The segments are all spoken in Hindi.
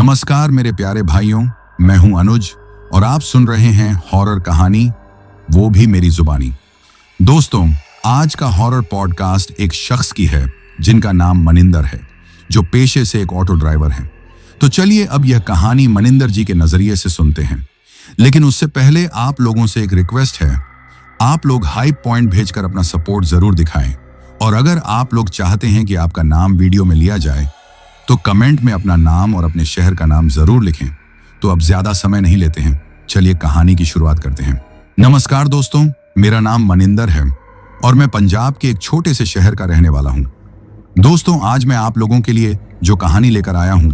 नमस्कार मेरे प्यारे भाइयों, मैं हूं अनुज और आप सुन रहे हैं हॉरर कहानी, वो भी मेरी जुबानी। दोस्तों, आज का हॉरर पॉडकास्ट एक शख्स की है जिनका नाम मनिंदर है, जो पेशे से एक ऑटो ड्राइवर हैं। तो चलिए अब यह कहानी मनिंदर जी के नजरिए से सुनते हैं। लेकिन उससे पहले आप लोगों से एक रिक्वेस्ट है, आप लोग हाइप पॉइंट भेजकर अपना सपोर्ट जरूर दिखाएं। और अगर आप लोग चाहते हैं कि आपका नाम वीडियो में लिया जाए तो कमेंट में अपना नाम और अपने शहर का नाम जरूर लिखें। तो अब ज्यादा समय नहीं लेते हैं, चलिए कहानी की शुरुआत करते हैं। नमस्कार दोस्तों, मेरा नाम मनिंदर है और मैं पंजाब के एक छोटे से शहर का रहने वाला हूं। दोस्तों, आज मैं आप लोगों के लिए जो कहानी लेकर आया हूं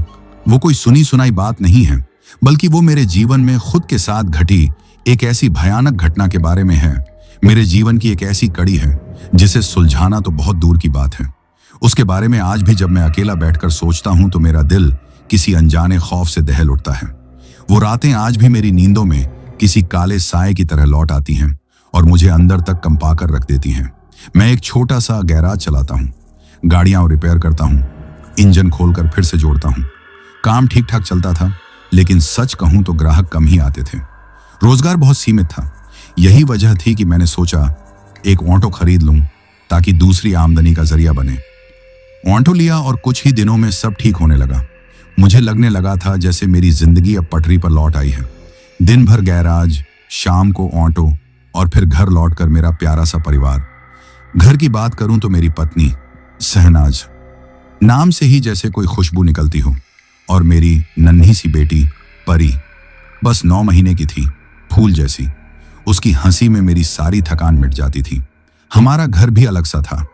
वो कोई सुनी सुनाई बात नहीं है, बल्कि वो मेरे जीवन में खुद के साथ घटी एक ऐसी भयानक घटना के बारे में है। मेरे जीवन की एक ऐसी कड़ी है जिसे सुलझाना तो बहुत दूर की बात है। उसके बारे में आज भी जब मैं अकेला बैठकर सोचता हूं तो मेरा दिल किसी अनजाने खौफ से दहल उठता है। वो रातें आज भी मेरी नींदों में किसी काले साए की तरह लौट आती हैं और मुझे अंदर तक कंपाकर रख देती हैं। मैं एक छोटा सा गैराज चलाता हूं, गाड़ियां रिपेयर करता हूं, इंजन खोलकर फिर से जोड़ता हूं। काम ठीक ठाक चलता था, लेकिन सच कहूं तो ग्राहक कम ही आते थे। रोजगार बहुत सीमित था। यही वजह थी कि मैंने सोचा एक ऑटो खरीद लूं ताकि दूसरी आमदनी का जरिया बने। ऑटो लिया और कुछ ही दिनों में सब ठीक होने लगा। मुझे लगने लगा था जैसे मेरी जिंदगी अब पटरी पर लौट आई है। दिन भर गैराज, शाम को ऑटो और फिर घर लौटकर मेरा प्यारा सा परिवार। घर की बात करूं तो मेरी पत्नी शहनाज, नाम से ही जैसे कोई खुशबू निकलती हो, और मेरी नन्ही सी बेटी परी, बस 9 महीने की थी, फूल जैसी। उसकी हंसी में मेरी सारी थकान मिट जाती थी। हमारा घर भी अलग सा था,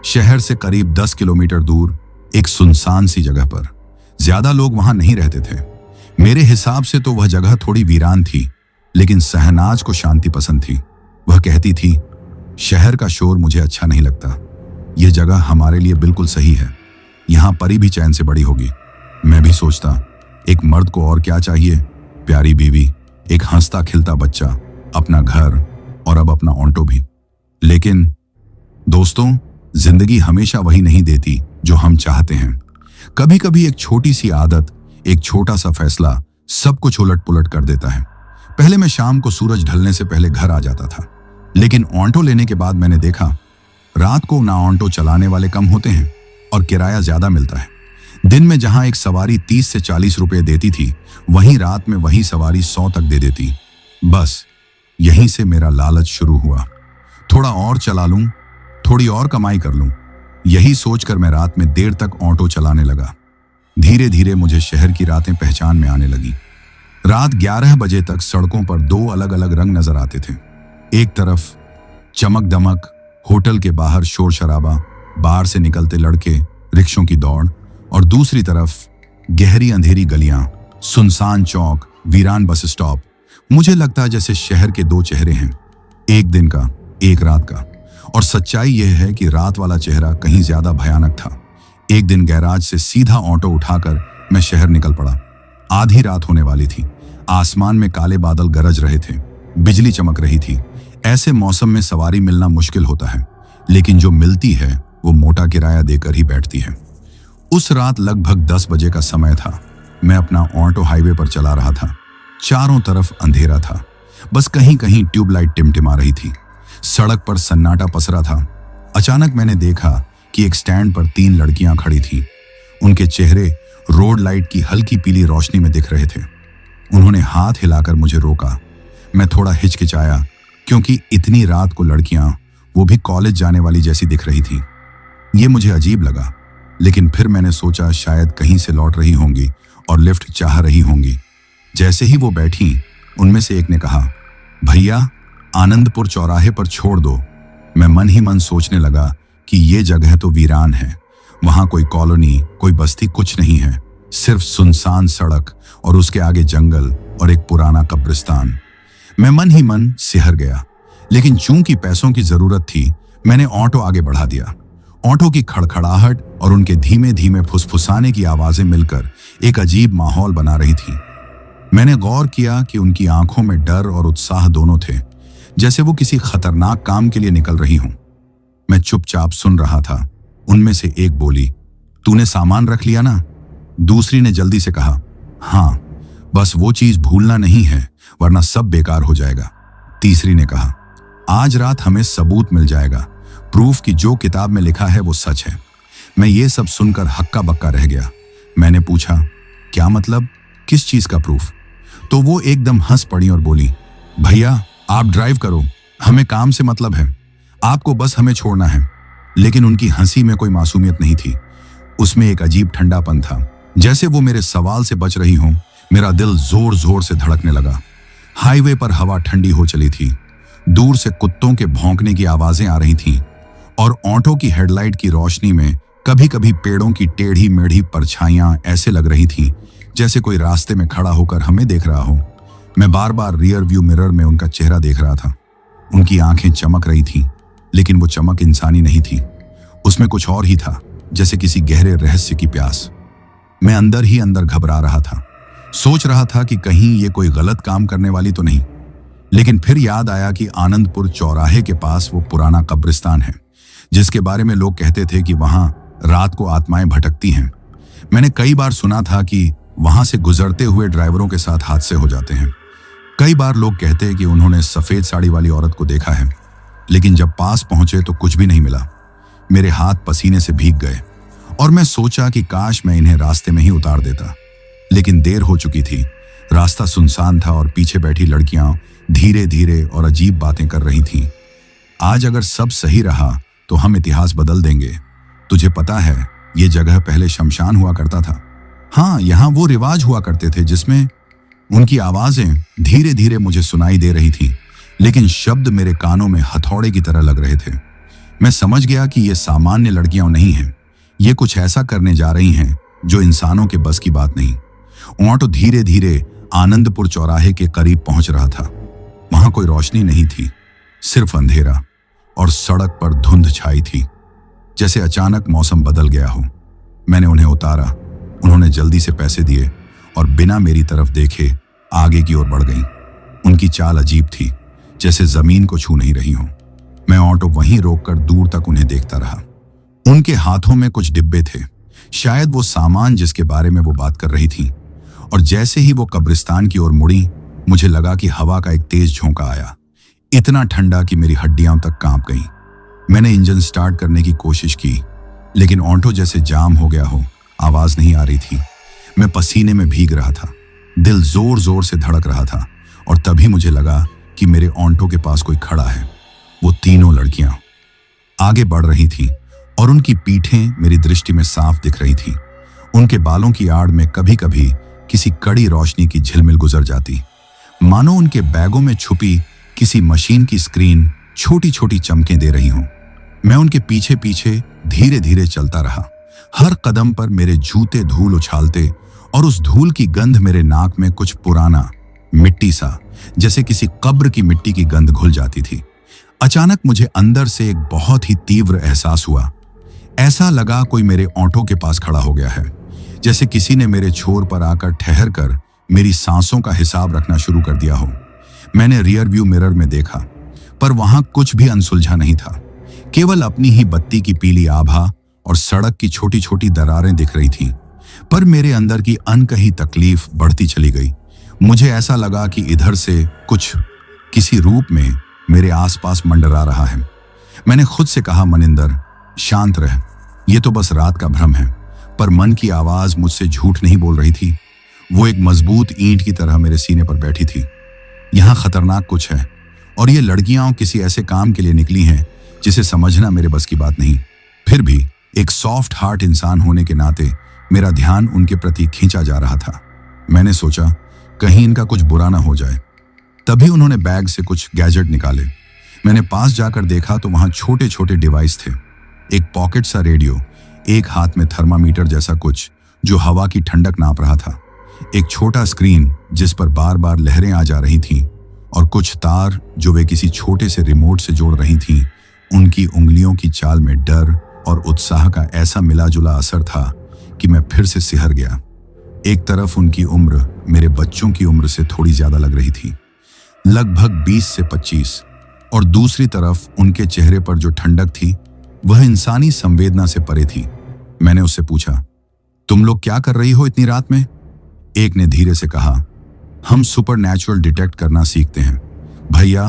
शहर से करीब 10 किलोमीटर दूर एक सुनसान सी जगह पर। ज्यादा लोग वहां नहीं रहते थे। मेरे हिसाब से तो वह जगह थोड़ी वीरान थी, लेकिन शहनाज को शांति पसंद थी। वह कहती थी, शहर का शोर मुझे अच्छा नहीं लगता, यह जगह हमारे लिए बिल्कुल सही है। यहां परी भी चैन से बड़ी होगी। मैं भी सोचता, एक मर्द को और क्या चाहिए? प्यारी बीवी, एक हंसता खिलता बच्चा, अपना घर और अब अपना ऑटो भी। लेकिन दोस्तों, जिंदगी हमेशा वही नहीं देती जो हम चाहते हैं। कभी कभी एक छोटी सी आदत, एक छोटा सा फैसला सब कुछ उलट पुलट कर देता है। पहले मैं शाम को सूरज ढलने से पहले घर आ जाता था, लेकिन ऑटो लेने के बाद मैंने देखा रात को ना ऑटो चलाने वाले कम होते हैं और किराया ज्यादा मिलता है। दिन में जहां एक सवारी 30 से 40 रुपए देती थी, वहीं रात में वही सवारी 100 तक दे देती। बस यहीं से मेरा लालच शुरू हुआ। थोड़ा और चला लूं, थोड़ी और कमाई कर लूं, यही सोचकर मैं रात में देर तक ऑटो चलाने लगा। धीरे धीरे मुझे शहर की रातें पहचान में आने लगी। रात 11 बजे तक सड़कों पर 2 अलग अलग रंग नजर आते थे। एक तरफ चमक दमक, होटल के बाहर शोर शराबा, बाहर से निकलते लड़के, रिक्शों की दौड़, और दूसरी तरफ गहरी अंधेरी गलियां, सुनसान चौक, वीरान बस स्टॉप। मुझे लगता जैसे शहर के 2 चेहरे हैं, एक दिन का, एक रात का। और सच्चाई यह है कि रात वाला चेहरा कहीं ज्यादा भयानक था। एक दिन गैराज से सीधा ऑटो उठाकर मैं शहर निकल पड़ा। आधी रात होने वाली थी। आसमान में काले बादल गरज रहे थे, बिजली चमक रही थी। ऐसे मौसम में सवारी मिलना मुश्किल होता है, लेकिन जो मिलती है वो मोटा किराया देकर ही बैठती है। उस रात लगभग 10 बजे का समय था। मैं अपना ऑटो हाईवे पर चला रहा था। चारों तरफ अंधेरा था, बस कहीं कहीं ट्यूबलाइट टिमटिमा रही थी। सड़क पर सन्नाटा पसरा था। अचानक मैंने देखा कि एक स्टैंड पर 3 लड़कियां खड़ी थीं। उनके चेहरे रोड लाइट की हल्की पीली रोशनी में दिख रहे थे। उन्होंने हाथ हिलाकर मुझे रोका। मैं थोड़ा हिचकिचाया, क्योंकि इतनी रात को लड़कियां, वो भी कॉलेज जाने वाली जैसी दिख रही थी। ये मुझे अजीब लगा, लेकिन फिर मैंने सोचा शायद कहीं से लौट रही होंगी और लिफ्ट चाह रही होंगी। जैसे ही वो बैठी, उनमें से एक ने कहा, भैया आनंदपुर चौराहे पर छोड़ दो। मैं मन ही मन सोचने लगा कि ये जगह तो वीरान है। वहां कोई कॉलोनी, कोई बस्ती कुछ नहीं है, सिर्फ सुनसान सड़क और उसके आगे जंगल और एक पुराना कब्रिस्तान। मैं मन ही मन सिहर गया, लेकिन चूंकि पैसों की जरूरत थी, मैंने ऑटो आगे बढ़ा दिया। ऑटो की खड़खड़ाहट और उनके धीमे धीमे फुसफुसाने की आवाजें मिलकर एक अजीब माहौल बना रही थी। मैंने गौर किया कि उनकी आंखों में डर और उत्साह दोनों थे, जैसे वो किसी खतरनाक काम के लिए निकल रही हूं। मैं चुपचाप सुन रहा था। उनमें से एक बोली, तूने सामान रख लिया ना? दूसरी ने जल्दी से कहा, हाँ, बस वो चीज भूलना नहीं है, वरना सब बेकार हो जाएगा। तीसरी ने कहा, आज रात हमें सबूत मिल जाएगा, प्रूफ कि जो किताब में लिखा है वो सच है। मैं ये सब सुनकर हक्का बक्का रह गया। मैंने पूछा, क्या मतलब, किस चीज का प्रूफ? तो वो एकदम हंस पड़ी और बोली, भैया आप ड्राइव करो, हमें काम से मतलब है, आपको बस हमें छोड़ना है। लेकिन उनकी हंसी में कोई मासूमियत नहीं थी, उसमें एक अजीब ठंडापन था, जैसे वो मेरे सवाल से बच रही हों। मेरा दिल जोर जोर से धड़कने लगा। हाईवे पर हवा ठंडी हो चली थी, दूर से कुत्तों के भौंकने की आवाजें आ रही थीं और ऑटो की हेडलाइट की रोशनी में कभी कभी पेड़ों की टेढ़ी मेढ़ी परछाइयां ऐसे लग रही थीं जैसे कोई रास्ते में खड़ा होकर हमें देख रहा हो। मैं बार बार रियर व्यू मिरर में उनका चेहरा देख रहा था। उनकी आंखें चमक रही थीं, लेकिन वो चमक इंसानी नहीं थी, उसमें कुछ और ही था, जैसे किसी गहरे रहस्य की प्यास। मैं अंदर ही अंदर घबरा रहा था, सोच रहा था कि कहीं ये कोई गलत काम करने वाली तो नहीं। लेकिन फिर याद आया कि आनंदपुर चौराहे के पास वो पुराना कब्रिस्तान है जिसके बारे में लोग कहते थे कि वहां रात को आत्माएं भटकती हैं। मैंने कई बार सुना था कि वहां से गुजरते हुए ड्राइवरों के साथ हादसे हो जाते हैं। कई बार लोग कहते हैं कि उन्होंने सफेद साड़ी वाली औरत को देखा है, लेकिन जब पास पहुंचे तो कुछ भी नहीं मिला। मेरे हाथ पसीने से भीग गए और मैं सोचा कि काश मैं इन्हें रास्ते में ही उतार देता, लेकिन देर हो चुकी थी। रास्ता सुनसान था और पीछे बैठी लड़कियां धीरे धीरे और अजीब बातें कर रही थीं। आज अगर सब सही रहा तो हम इतिहास बदल देंगे। तुझे पता है, ये जगह पहले शमशान हुआ करता था। हाँ, यहाँ वो रिवाज हुआ करते थे जिसमें उनकी आवाजें धीरे धीरे मुझे सुनाई दे रही थी, लेकिन शब्द मेरे कानों में हथौड़े की तरह लग रहे थे। मैं समझ गया कि ये सामान्य लड़कियां नहीं हैं, ये कुछ ऐसा करने जा रही हैं जो इंसानों के बस की बात नहीं। ऑटो धीरे धीरे आनंदपुर चौराहे के करीब पहुंच रहा था। वहां कोई रोशनी नहीं थी, सिर्फ अंधेरा, और सड़क पर धुंध छाई थी, जैसे अचानक मौसम बदल गया हो। मैंने उन्हें उतारा, उन्होंने जल्दी से पैसे दिए और बिना मेरी तरफ देखे आगे की ओर बढ़ गईं। उनकी चाल अजीब थी, जैसे जमीन को छू नहीं रही हो। मैं ऑटो वहीं रोककर दूर तक उन्हें देखता रहा। उनके हाथों में कुछ डिब्बे थे, शायद वो सामान जिसके बारे में वो बात कर रही थी। और जैसे ही वो कब्रिस्तान की ओर मुड़ी, मुझे लगा कि हवा का एक तेज झोंका आया, इतना ठंडा कि मेरी हड्डियां तक कांप गईं। मैंने इंजन स्टार्ट करने की कोशिश की, लेकिन ऑटो जैसे जाम हो गया हो, आवाज नहीं आ रही थी। मैं पसीने में भीग रहा था, दिल जोर जोर से धड़क रहा था, और तभी मुझे लगा कि मेरे ऑटो के पास कोई खड़ा है। वो तीनों लड़कियां आगे बढ़ रही थीं और उनकी पीठें मेरी दृष्टि में साफ दिख रही थीं। उनके बालों की आड़ में कभी कभी किसी कड़ी रोशनी की झिलमिल गुजर जाती, मानो उनके बैगों में छुपी किसी मशीन की स्क्रीन छोटी छोटी चमकें दे रही हों। मैं उनके पीछे पीछे धीरे धीरे चलता रहा। हर कदम पर मेरे जूते धूल उछालते और उस धूल की गंध मेरे नाक में कुछ पुराना मिट्टी सा, जैसे किसी कब्र की मिट्टी की गंध घुल जाती थी। अचानक मुझे अंदर से एक बहुत ही तीव्र एहसास हुआ। ऐसा लगा कोई मेरे ऑटो के पास खड़ा हो गया है, जैसे किसी ने मेरे छोर पर आकर ठहर कर मेरी सांसों का हिसाब रखना शुरू कर दिया हो। मैंने रियर व्यू मिरर में देखा, पर वहां कुछ भी अनसुलझा नहीं था। केवल अपनी ही बत्ती की पीली आभा और सड़क की छोटी छोटी दरारें दिख रही थीं। पर मेरे अंदर की अनकही तकलीफ बढ़ती चली गई। मुझे ऐसा लगा कि इधर से कुछ किसी रूप में मेरे आसपास मंडरा रहा है। मैंने खुद से कहा, मनिंदर शांत रह, ये तो बस रात का भ्रम है। पर मन की आवाज मुझसे झूठ नहीं बोल रही थी। वो एक मजबूत ईंट की तरह मेरे सीने पर बैठी थी। यहाँ खतरनाक कुछ है, और ये लड़कियां किसी ऐसे काम के लिए निकली हैं जिसे समझना मेरे बस की बात नहीं। फिर भी एक सॉफ्ट हार्ट इंसान होने के नाते मेरा ध्यान उनके प्रति खींचा जा रहा था। मैंने सोचा, कहीं इनका कुछ बुरा ना हो जाए। तभी उन्होंने बैग से कुछ गैजेट निकाले। मैंने पास जाकर देखा तो वहां छोटे छोटे डिवाइस थे। एक पॉकेट सा रेडियो, एक हाथ में थर्मामीटर जैसा कुछ जो हवा की ठंडक नाप रहा था, एक छोटा स्क्रीन जिस पर बार बार लहरें आ जा रही थीं, और कुछ तार जो वे किसी छोटे से रिमोट से जोड़ रही थीं। उनकी उंगलियों की चाल में डर और उत्साह का ऐसा मिला जुला असर था कि मैं फिर से सिहर गया। एक तरफ उनकी उम्र मेरे बच्चों की उम्र से थोड़ी ज्यादा लग रही थी, लगभग 20 से 25, और दूसरी तरफ उनके चेहरे पर जो ठंडक थी वह इंसानी संवेदना से परे थी। मैंने उससे पूछा, तुम लोग क्या कर रही हो इतनी रात में? एक ने धीरे से कहा, हम सुपरनैचुरल डिटेक्ट करना सीखते हैं भैया,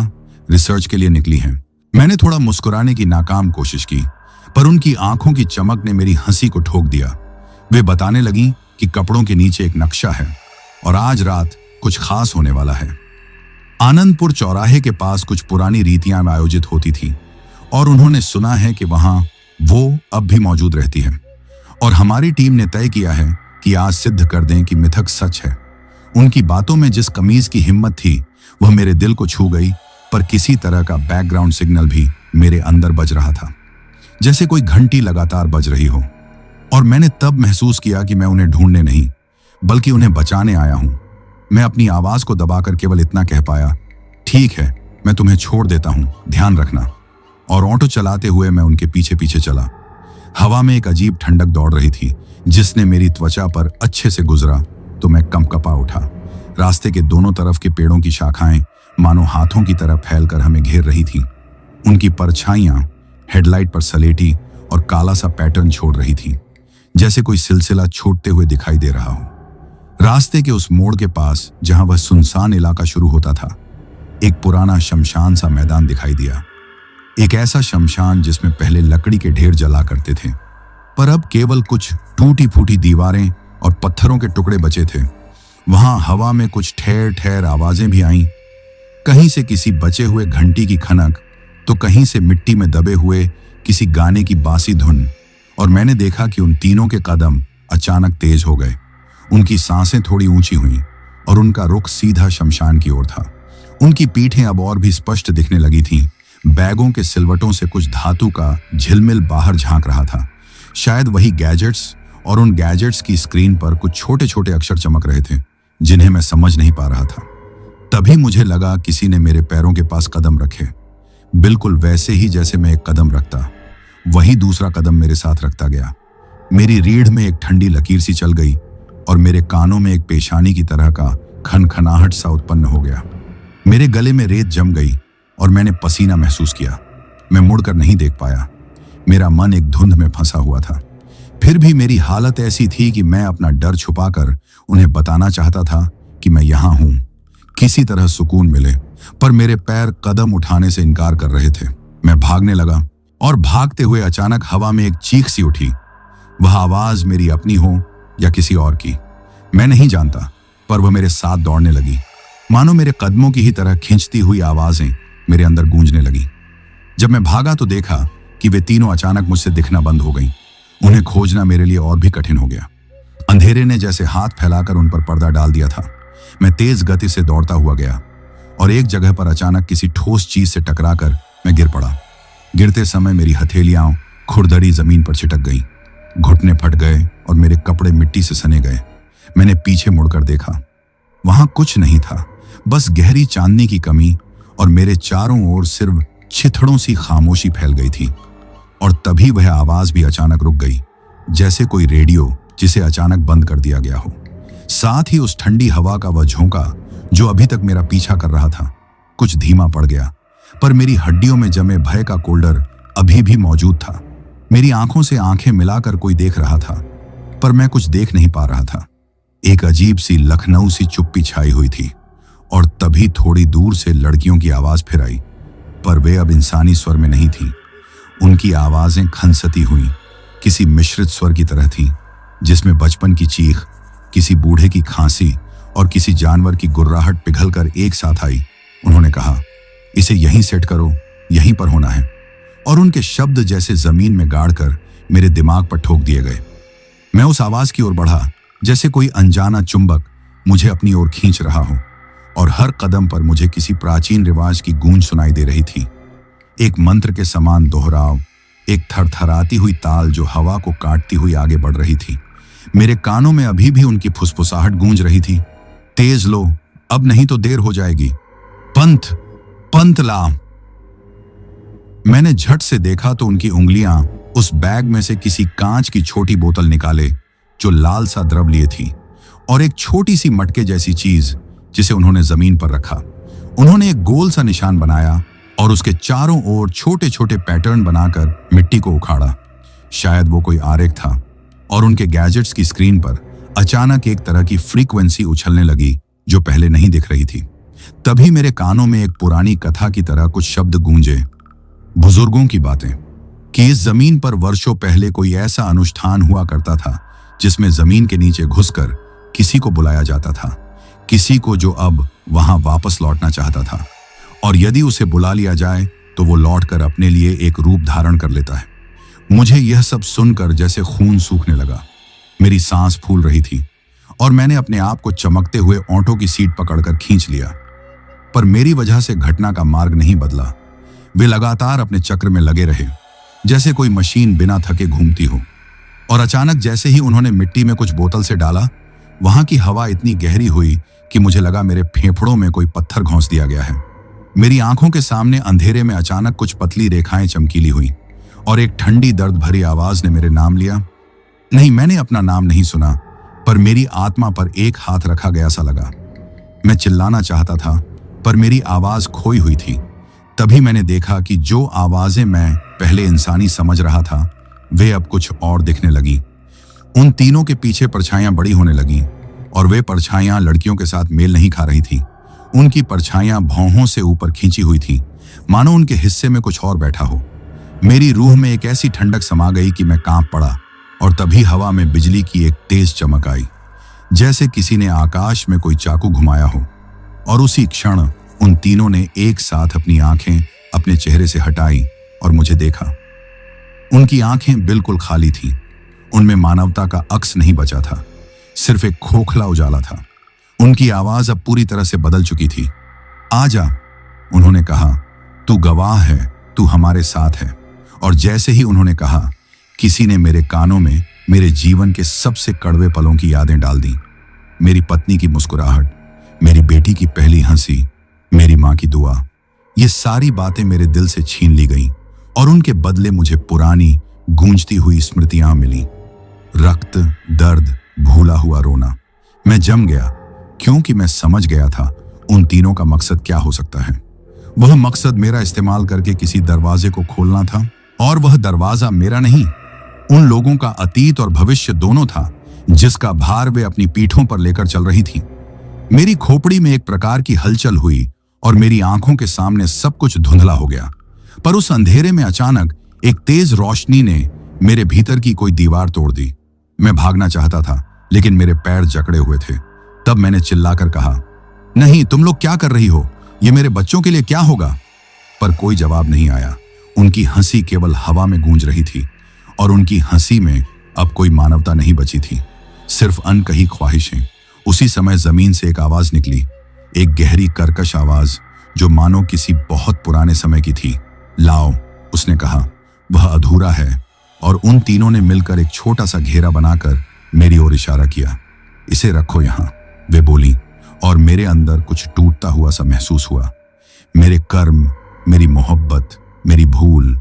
रिसर्च के लिए निकली हैं। मैंने थोड़ा मुस्कुराने की नाकाम कोशिश की, पर उनकी आंखों की चमक ने मेरी हंसी को ठोक दिया। वे बताने लगी कि कपड़ों के नीचे एक नक्शा है और आज रात कुछ खास होने वाला है। आनंदपुर चौराहे के पास कुछ पुरानी रीतियां आयोजित होती थी और उन्होंने सुना है कि वहां वो अब भी मौजूद रहती है, और हमारी टीम ने तय किया है कि आज सिद्ध कर दें कि मिथक सच है। उनकी बातों में जिस कमीज की हिम्मत थी वह मेरे दिल को छू गई, पर किसी तरह का बैकग्राउंड सिग्नल भी मेरे अंदर बज रहा था, जैसे कोई घंटी लगातार बज रही हो। और मैंने तब महसूस किया कि मैं उन्हें ढूंढने नहीं बल्कि उन्हें बचाने आया हूं। मैं अपनी आवाज को दबाकर केवल इतना कह पाया, ठीक है, मैं तुम्हें छोड़ देता हूं, ध्यान रखना। और ऑटो चलाते हुए मैं उनके पीछे पीछे चला। हवा में एक अजीब ठंडक दौड़ रही थी जिसने मेरी त्वचा पर अच्छे से गुजरा तो मैं कंपकपा उठा। रास्ते के दोनों तरफ के पेड़ों की शाखाएं मानो हाथों की तरह फैलकर हमें घेर रही थीं। उनकी परछाइयां हेडलाइट पर सलेटी और काला सा पैटर्न छोड़ रही थीं, जैसे कोई सिलसिला छूटते हुए दिखाई दे रहा हो। रास्ते के उस मोड़ के पास जहां वह सुनसान इलाका शुरू होता था, एक पुराना शमशान सा मैदान दिखाई दिया। एक ऐसा शमशान जिसमें पहले लकड़ी के ढेर जला करते थे, पर अब केवल कुछ टूटी फूटी दीवारें और पत्थरों के टुकड़े बचे थे। वहां हवा में कुछ ठहर ठहर आवाजें भी आईं, कहीं से किसी बचे हुए घंटी की खनक, तो कहीं से मिट्टी में दबे हुए किसी गाने की बासी धुन। और मैंने देखा कि उन तीनों के कदम अचानक तेज हो गए। उनकी सांसें थोड़ी ऊंची हुईं और उनका रुख सीधा शमशान की ओर था। उनकी पीठें अब और भी स्पष्ट दिखने लगी थीं। बैगों के सिलवटों से कुछ धातु का झिलमिल बाहर झांक रहा था, शायद वही गैजेट्स, और उन गैजेट्स की स्क्रीन पर कुछ छोटे छोटे अक्षर चमक रहे थे जिन्हें मैं समझ नहीं पा रहा था। तभी मुझे लगा किसी ने मेरे पैरों के पास कदम रखे, बिल्कुल वैसे ही जैसे मैं एक कदम रखता। वही दूसरा कदम मेरे साथ रखता गया। मेरी रीढ़ में एक ठंडी लकीर सी चल गई और मेरे कानों में एक पेशानी की तरह का खनखनाहट सा उत्पन्न हो गया। मेरे गले में रेत जम गई और मैंने पसीना महसूस किया। मैं मुड़कर नहीं देख पाया, मेरा मन एक धुंध में फंसा हुआ था। फिर भी मेरी हालत ऐसी थी कि मैं अपना डर छुपाकर उन्हें बताना चाहता था कि मैं यहां हूं, किसी तरह सुकून मिले, पर मेरे पैर कदम उठाने से इनकार कर रहे थे। मैं भागने लगा और भागते हुए अचानक हवा में एक चीख सी उठी। वह आवाज मेरी अपनी हो या किसी और की, मैं नहीं जानता, पर वह मेरे साथ दौड़ने लगी। मानो मेरे कदमों की ही तरह खींचती हुई आवाजें मेरे अंदर गूंजने लगी। जब मैं भागा तो देखा कि वे तीनों अचानक मुझसे दिखना बंद हो गईं। उन्हें खोजना मेरे लिए और भी कठिन हो गया। अंधेरे ने जैसे हाथ फैलाकर उन पर पर्दा डाल दिया था। मैं तेज गति से दौड़ता हुआ गया और एक जगह पर अचानक किसी ठोस चीज से टकराकर मैं गिर पड़ा। गिरते समय मेरी हथेलियां खुरदरी जमीन पर चिटक गईं, घुटने फट गए और मेरे कपड़े मिट्टी से सने गए। मैंने पीछे मुड़कर देखा, वहां कुछ नहीं था, बस गहरी चांदनी की कमी, और मेरे चारों ओर सिर्फ छिथड़ों सी खामोशी फैल गई थी। और तभी वह आवाज भी अचानक रुक गई, जैसे कोई रेडियो जिसे अचानक बंद कर दिया गया हो। साथ ही उस ठंडी हवा का वह झोंका जो अभी तक मेरा पीछा कर रहा था कुछ धीमा पड़ गया, पर मेरी हड्डियों में जमे भय का कोल्डर अभी भी मौजूद था। मेरी आंखों से आंखें मिलाकर कोई देख रहा था, पर मैं कुछ देख नहीं पा रहा था। एक अजीब सी लखनऊ सी चुप्पी छाई हुई थी और तभी थोड़ी दूर से लड़कियों की आवाज फिर आई, पर वे अब इंसानी स्वर में नहीं थी। उनकी आवाजें खनसती हुई किसी मिश्रित स्वर की तरह थीं, जिसमें बचपन की चीख, किसी बूढ़े की खांसी और किसी जानवर की गुर्राहट पिघलकर एक साथ आई। उन्होंने कहा, इसे यहीं सेट करो, यहीं पर होना है। और उनके शब्द जैसे जमीन में गाड़कर मेरे दिमाग पर ठोक दिए गए। मैं उस आवाज की ओर बढ़ा जैसे कोई अनजाना चुंबक मुझे अपनी ओर खींच रहा हो, और हर कदम पर मुझे किसी प्राचीन रिवाज की गूंज सुनाई दे रही थी। एक मंत्र के समान दोहराव, एक थरथराती हुई ताल जो हवा को काटती हुई आगे बढ़ रही थी। मेरे कानों में अभी भी उनकी फुसफुसाहट गूंज रही थी, तेज लो, अब नहीं तो देर हो जाएगी। पंथ, पंथ ला। मैंने झट से देखा तो उनकी उंगलियां उस बैग में से किसी कांच की छोटी बोतल निकाले जो लाल सा द्रव लिए थी, और एक छोटी सी मटके जैसी चीज जिसे उन्होंने जमीन पर रखा। उन्होंने एक गोल सा निशान बनाया और उसके चारों ओर छोटे छोटे पैटर्न बनाकर मिट्टी को उखाड़ा। शायद वो कोई आरेख था, और उनके गैजेट्स की स्क्रीन पर अचानक एक तरह की फ्रीक्वेंसी उछलने लगी जो पहले नहीं दिख रही थी। तभी मेरे कानों में एक पुरानी कथा की तरह कुछ शब्द गूंजे, बुजुर्गों की बातें, कि इस जमीन पर वर्षों पहले कोई ऐसा अनुष्ठान हुआ करता था जिसमें जमीन के नीचे घुसकर किसी को बुलाया जाता था, किसी को जो अब वहां वापस लौटना चाहता था, और यदि उसे बुला लिया जाए तो वो लौटकर अपने लिए एक रूप धारण कर लेता है। मुझे यह सब सुनकर जैसे खून सूखने लगा। मेरी सांस फूल रही थी और मैंने अपने आप को चमकते हुए ऑटो की सीट पकड़कर खींच लिया। पर मेरी वजह से घटना का मार्ग नहीं बदला। वे लगातार अपने चक्र में लगे रहे, जैसे कोई मशीन बिना थके घूमती हो। और अचानक जैसे ही उन्होंने मिट्टी में कुछ बोतल से डाला, वहां की हवा इतनी गहरी हुई कि मुझे लगा मेरे फेफड़ों में कोई पत्थर घोंस दिया गया है। मेरी आंखों के सामने अंधेरे में अचानक कुछ पतली रेखाएं चमकीली हुई और एक ठंडी दर्द भरी आवाज ने मेरे नाम लिया। नहीं, मैंने अपना नाम नहीं सुना, पर मेरी आत्मा पर एक हाथ रखा गया सा लगा। मैं चिल्लाना चाहता था पर मेरी आवाज खोई हुई थी। तभी मैंने देखा कि जो आवाजें मैं पहले इंसानी समझ रहा था वे अब कुछ और दिखने लगी। उन तीनों के पीछे परछाइयां बड़ी होने लगीं और वे परछाइयां लड़कियों के साथ मेल नहीं खा रही थी। उनकी परछाइयां भौहों से ऊपर खींची हुई थी, मानो उनके हिस्से में कुछ और बैठा हो। मेरी रूह में एक ऐसी ठंडक समा गई कि मैं कांप पड़ा और तभी हवा में बिजली की एक तेज चमक आई, जैसे किसी ने आकाश में कोई चाकू घुमाया हो। और उसी क्षण उन तीनों ने एक साथ अपनी आंखें अपने चेहरे से हटाई और मुझे देखा। उनकी आंखें बिल्कुल खाली थीं। उनमें मानवता का अक्स नहीं बचा था, सिर्फ एक खोखला उजाला था। उनकी आवाज अब पूरी तरह से बदल चुकी थी। आजा, उन्होंने कहा, तू गवाह है, तू हमारे साथ है। और जैसे ही उन्होंने कहा, किसी ने मेरे कानों में मेरे जीवन के सबसे कड़वे पलों की यादें डाल दी। मेरी पत्नी की मुस्कुराहट, मेरी बेटी की पहली हंसी, मेरी मां की दुआ, ये सारी बातें मेरे दिल से छीन ली गईं और उनके बदले मुझे पुरानी गूंजती हुई स्मृतियां मिली। रक्त, दर्द, भूला हुआ रोना। मैं जम गया क्योंकि मैं समझ गया था उन तीनों का मकसद क्या हो सकता है। वह मकसद मेरा इस्तेमाल करके किसी दरवाजे को खोलना था, और वह दरवाजा मेरा नहीं, उन लोगों का अतीत और भविष्य दोनों था जिसका भार वे अपनी पीठों पर लेकर चल रही थीं। मेरी खोपड़ी में एक प्रकार की हलचल हुई और मेरी आंखों के सामने सब कुछ धुंधला हो गया। पर उस अंधेरे में अचानक एक तेज रोशनी ने मेरे भीतर की कोई दीवार तोड़ दी। मैं भागना चाहता था लेकिन मेरे पैर जकड़े हुए थे। तब मैंने चिल्लाकर कहा, नहीं, तुम लोग क्या कर रही हो? ये मेरे बच्चों के लिए क्या होगा? पर कोई जवाब नहीं आया। उनकी हंसी केवल हवा में गूंज रही थी और उनकी हंसी में अब कोई मानवता नहीं बची थी, सिर्फ अनकही ख्वाहिशें। उसी समय जमीन से एक आवाज निकली, एक गहरी कर्कश आवाज जो मानो किसी बहुत पुराने समय की थी। लाओ, उसने कहा, वह अधूरा है। और उन तीनों ने मिलकर एक छोटा सा घेरा बनाकर मेरी ओर इशारा किया। इसे रखो यहां, वे बोली, और मेरे अंदर कुछ टूटता हुआ सा महसूस हुआ। मेरे कर्म, मेरी मोहब्बत, मेरी भूल,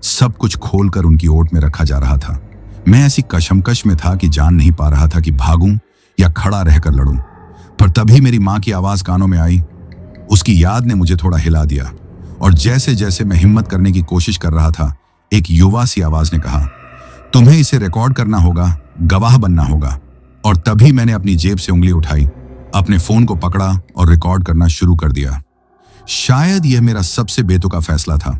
सब कुछ खोलकर उनकी ओट में रखा जा रहा था। मैं ऐसी कशमकश में था कि जान नहीं पा रहा था कि भागूं या खड़ा रहकर लड़ूं। पर तभी मेरी मां की आवाज कानों में आई। उसकी याद ने मुझे थोड़ा हिला दिया और जैसे जैसे मैं हिम्मत करने की कोशिश कर रहा था, एक युवा सी आवाज ने कहा, तुम्हें इसे रिकॉर्ड करना होगा, गवाह बनना होगा। और तभी मैंने अपनी जेब से उंगली उठाई, अपने फोन को पकड़ा और रिकॉर्ड करना शुरू कर दिया। शायद यह मेरा सबसे बेतुका फैसला था,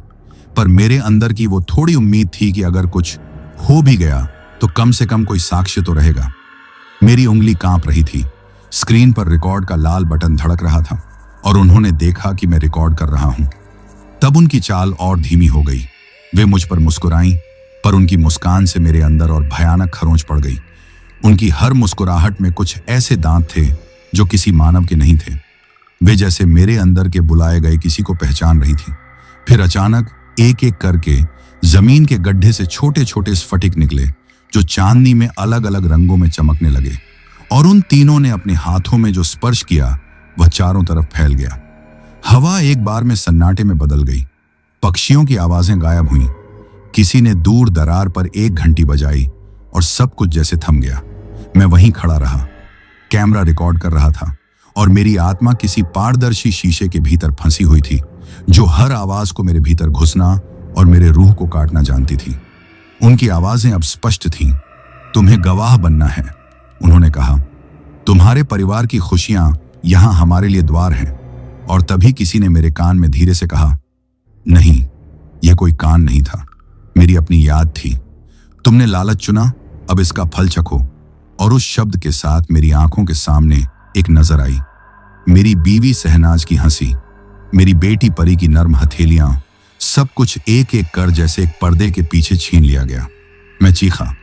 पर मेरे अंदर की वो थोड़ी उम्मीद थी कि अगर कुछ हो भी गया तो कम से कम कोई साक्ष्य तो रहेगा। मेरी उंगली कांप रही थी। स्क्रीन पर रिकॉर्ड का लाल बटन धड़क रहा था और उन्होंने देखा कि मैं रिकॉर्ड कर रहा हूं। तब उनकी चाल और धीमी हो गई। वे मुझ पर मुस्कुराईं, पर उनकी मुस्कान से मेरे अंदर और भयानक खरोंच पड़ गई। उनकी हर मुस्कुराहट में कुछ ऐसे दांत थे जो किसी मानव के नहीं थे। वे जैसे मेरे अंदर के बुलाए गए किसी को पहचान रही थी। फिर अचानक एक एक करके जमीन के गड्ढे से छोटे छोटे स्फटिक निकले जो चांदनी में अलग अलग रंगों में चमकने लगे, और उन तीनों ने अपने हाथों में जो स्पर्श किया वह चारों तरफ फैल गया। हवा एक बार में सन्नाटे में बदल गई। पक्षियों की आवाजें गायब हुईं। किसी ने दूर दरार पर एक घंटी बजाई और सब कुछ जैसे थम गया। मैं वहीं खड़ा रहा, कैमरा रिकॉर्ड कर रहा था और मेरी आत्मा किसी पारदर्शी शीशे के भीतर फंसी हुई थी जो हर आवाज को मेरे भीतर घुसना और मेरे रूह को काटना जानती थी। उनकी आवाजें अब स्पष्ट थीं। तुम्हें गवाह बनना है, उन्होंने कहा, तुम्हारे परिवार की खुशियां यहां हमारे लिए द्वार हैं। और तभी किसी ने मेरे कान में धीरे से कहा, नहीं, यह कोई कान नहीं था, मेरी अपनी याद थी। तुमने लालच चुना, अब इसका फल चखो। और उस शब्द के साथ मेरी आंखों के सामने एक नजर आई। मेरी बीवी शहनाज की हंसी, मेरी बेटी परी की नर्म हथेलियां, सब कुछ एक एक कर जैसे एक पर्दे के पीछे छीन लिया गया। मैं चीखा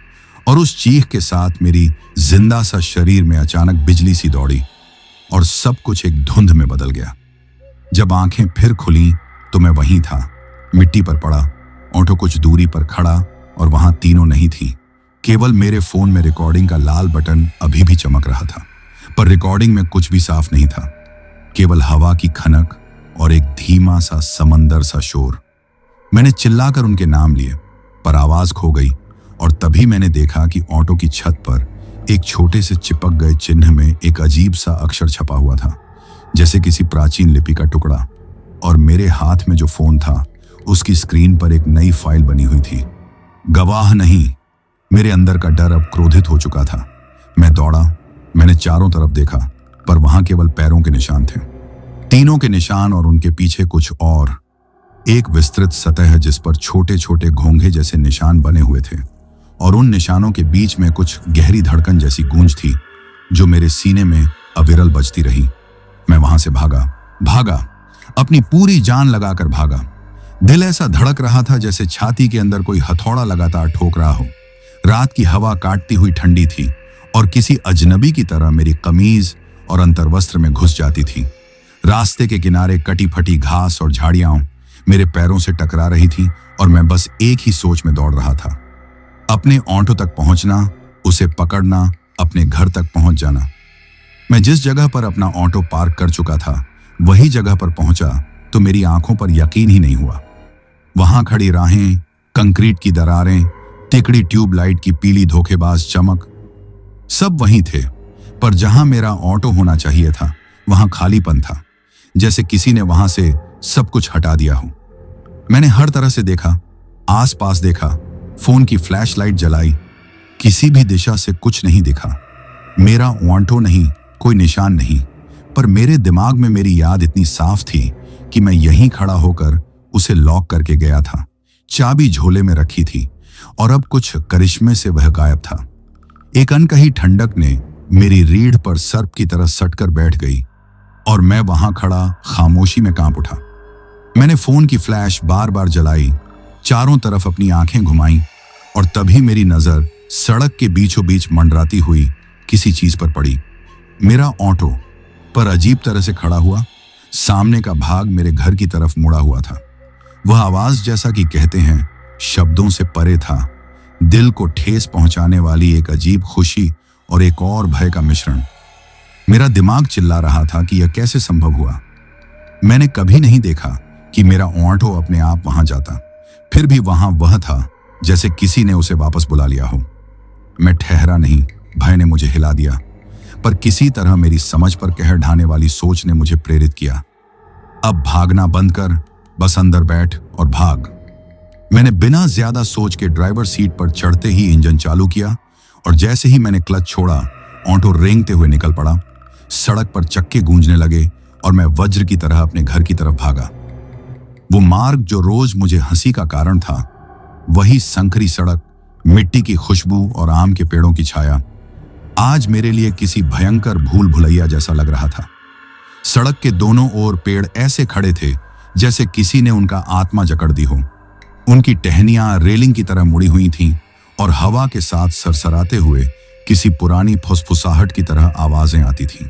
और उस चीख के साथ मेरी जिंदा सा शरीर में अचानक बिजली सी दौड़ी और सब कुछ एक धुंध में बदल गया। जब आंखें फिर खुली तो मैं वहीं था, मिट्टी पर पड़ा, ऑटो कुछ दूरी पर खड़ा, और वहां तीनों नहीं थी। केवल मेरे फोन में रिकॉर्डिंग का लाल बटन अभी भी चमक रहा था, पर रिकॉर्डिंग में कुछ भी साफ नहीं था, केवल हवा की खनक और एक धीमा सा समंदर सा शोर। मैंने चिल्लाकर उनके नाम लिए, पर आवाज खो गई। और तभी मैंने देखा कि ऑटो की छत पर एक छोटे से चिपक गए चिन्ह में एक अजीब सा अक्षर छपा हुआ था, जैसे किसी प्राचीन लिपि का टुकड़ा। और मेरे हाथ में जो फोन था उसकी स्क्रीन पर एक नई फाइल बनी हुई थी। गवाह नहीं। मेरे अंदर का डर अब क्रोधित हो चुका था। मैं दौड़ा, मैंने चारों तरफ देखा, पर वहां केवल पैरों के निशान थे, तीनों के निशान, और उनके पीछे कुछ और, एक विस्तृत सतह जिस पर छोटे छोटे घोंघे जैसे निशान बने हुए थे, और उन निशानों के बीच में कुछ गहरी धड़कन जैसी गूंज थी जो मेरे सीने में अविरल बजती रही। मैं वहां से भागा, अपनी पूरी जान लगाकर भागा। दिल ऐसा धड़क रहा था जैसे छाती के अंदर कोई हथौड़ा लगातार ठोक रहा हो। रात की हवा काटती हुई ठंडी थी और किसी अजनबी की तरह मेरी कमीज और अंतर्वस्त्र में घुस जाती थी। रास्ते के किनारे कटी फटी घास और झाड़ियां मेरे पैरों से टकरा रही थी और मैं बस एक ही सोच में दौड़ रहा था, अपने ऑटो तक पहुंचना, उसे पकड़ना, अपने घर तक पहुंच जाना। मैं जिस जगह पर अपना ऑटो पार्क कर चुका था वही जगह पर पहुंचा तो मेरी आंखों पर यकीन ही नहीं हुआ। वहां खड़ी राहें, कंक्रीट की दरारें, तिकड़ी ट्यूबलाइट की पीली धोखेबाज चमक, सब वहीं थे, पर जहां मेरा ऑटो होना चाहिए था वहां खालीपन था, जैसे किसी ने वहां से सब कुछ हटा दिया हो। मैंने हर तरह से देखा, आसपास देखा, फोन की फ्लैशलाइट जलाई, किसी भी दिशा से कुछ नहीं दिखा। मेरा ऑटो नहीं, कोई निशान नहीं, पर मेरे दिमाग में मेरी याद इतनी साफ थी कि मैं यहीं खड़ा होकर उसे लॉक करके गया था। चाबी झोले में रखी थी और अब कुछ करिश्मे से वह गायब था। एक अनकही ठंडक ने मेरी रीढ़ पर सर्प की तरह सटकर बैठ गई और मैं वहां खड़ा खामोशी में कांप उठा। मैंने फोन की फ्लैश बार बार जलाई, चारों तरफ अपनी आंखें घुमाई, और तभी मेरी नजर सड़क के बीचों बीच मंडराती हुई किसी चीज पर पड़ी। मेरा ऑटो पर अजीब तरह से खड़ा हुआ, सामने का भाग मेरे घर की तरफ मुड़ा हुआ था। वह आवाज, जैसा कि कहते हैं, शब्दों से परे था, दिल को ठेस पहुंचाने वाली एक अजीब खुशी और एक और भय का मिश्रण। मेरा दिमाग चिल्ला रहा था कि यह कैसे संभव हुआ। मैंने कभी नहीं देखा कि मेरा ऑटो अपने आप वहां जाता, फिर भी वहां वह था जैसे किसी ने उसे वापस बुला लिया हो। मैं ठहरा नहीं, भय ने मुझे हिला दिया, पर किसी तरह मेरी समझ पर कहर ढाने वाली सोच ने मुझे प्रेरित किया। अब भागना बंद कर, बस अंदर बैठ और भाग। मैंने बिना ज्यादा सोच के ड्राइवर सीट पर चढ़ते ही इंजन चालू किया और जैसे ही मैंने क्लच छोड़ा, ऑटो रेंगते हुए निकल पड़ा। सड़क पर चक्के गूंजने लगे और मैं वज्र की तरह अपने घर की तरफ भागा। वो मार्ग जो रोज मुझे हंसी का कारण था, वही संकरी सड़क, मिट्टी की खुशबू और आम के पेड़ों की छाया, आज मेरे लिए किसी भयंकर भूल भुलैया जैसा लग रहा था। सड़क के दोनों ओर पेड़ ऐसे खड़े थे जैसे किसी ने उनका आत्मा जकड़ दी हो। उनकी टहनियां रेलिंग की तरह मुड़ी हुई थीं और हवा के साथ सरसराते हुए किसी पुरानी फुसफुसाहट की तरह आवाजें आती थीं।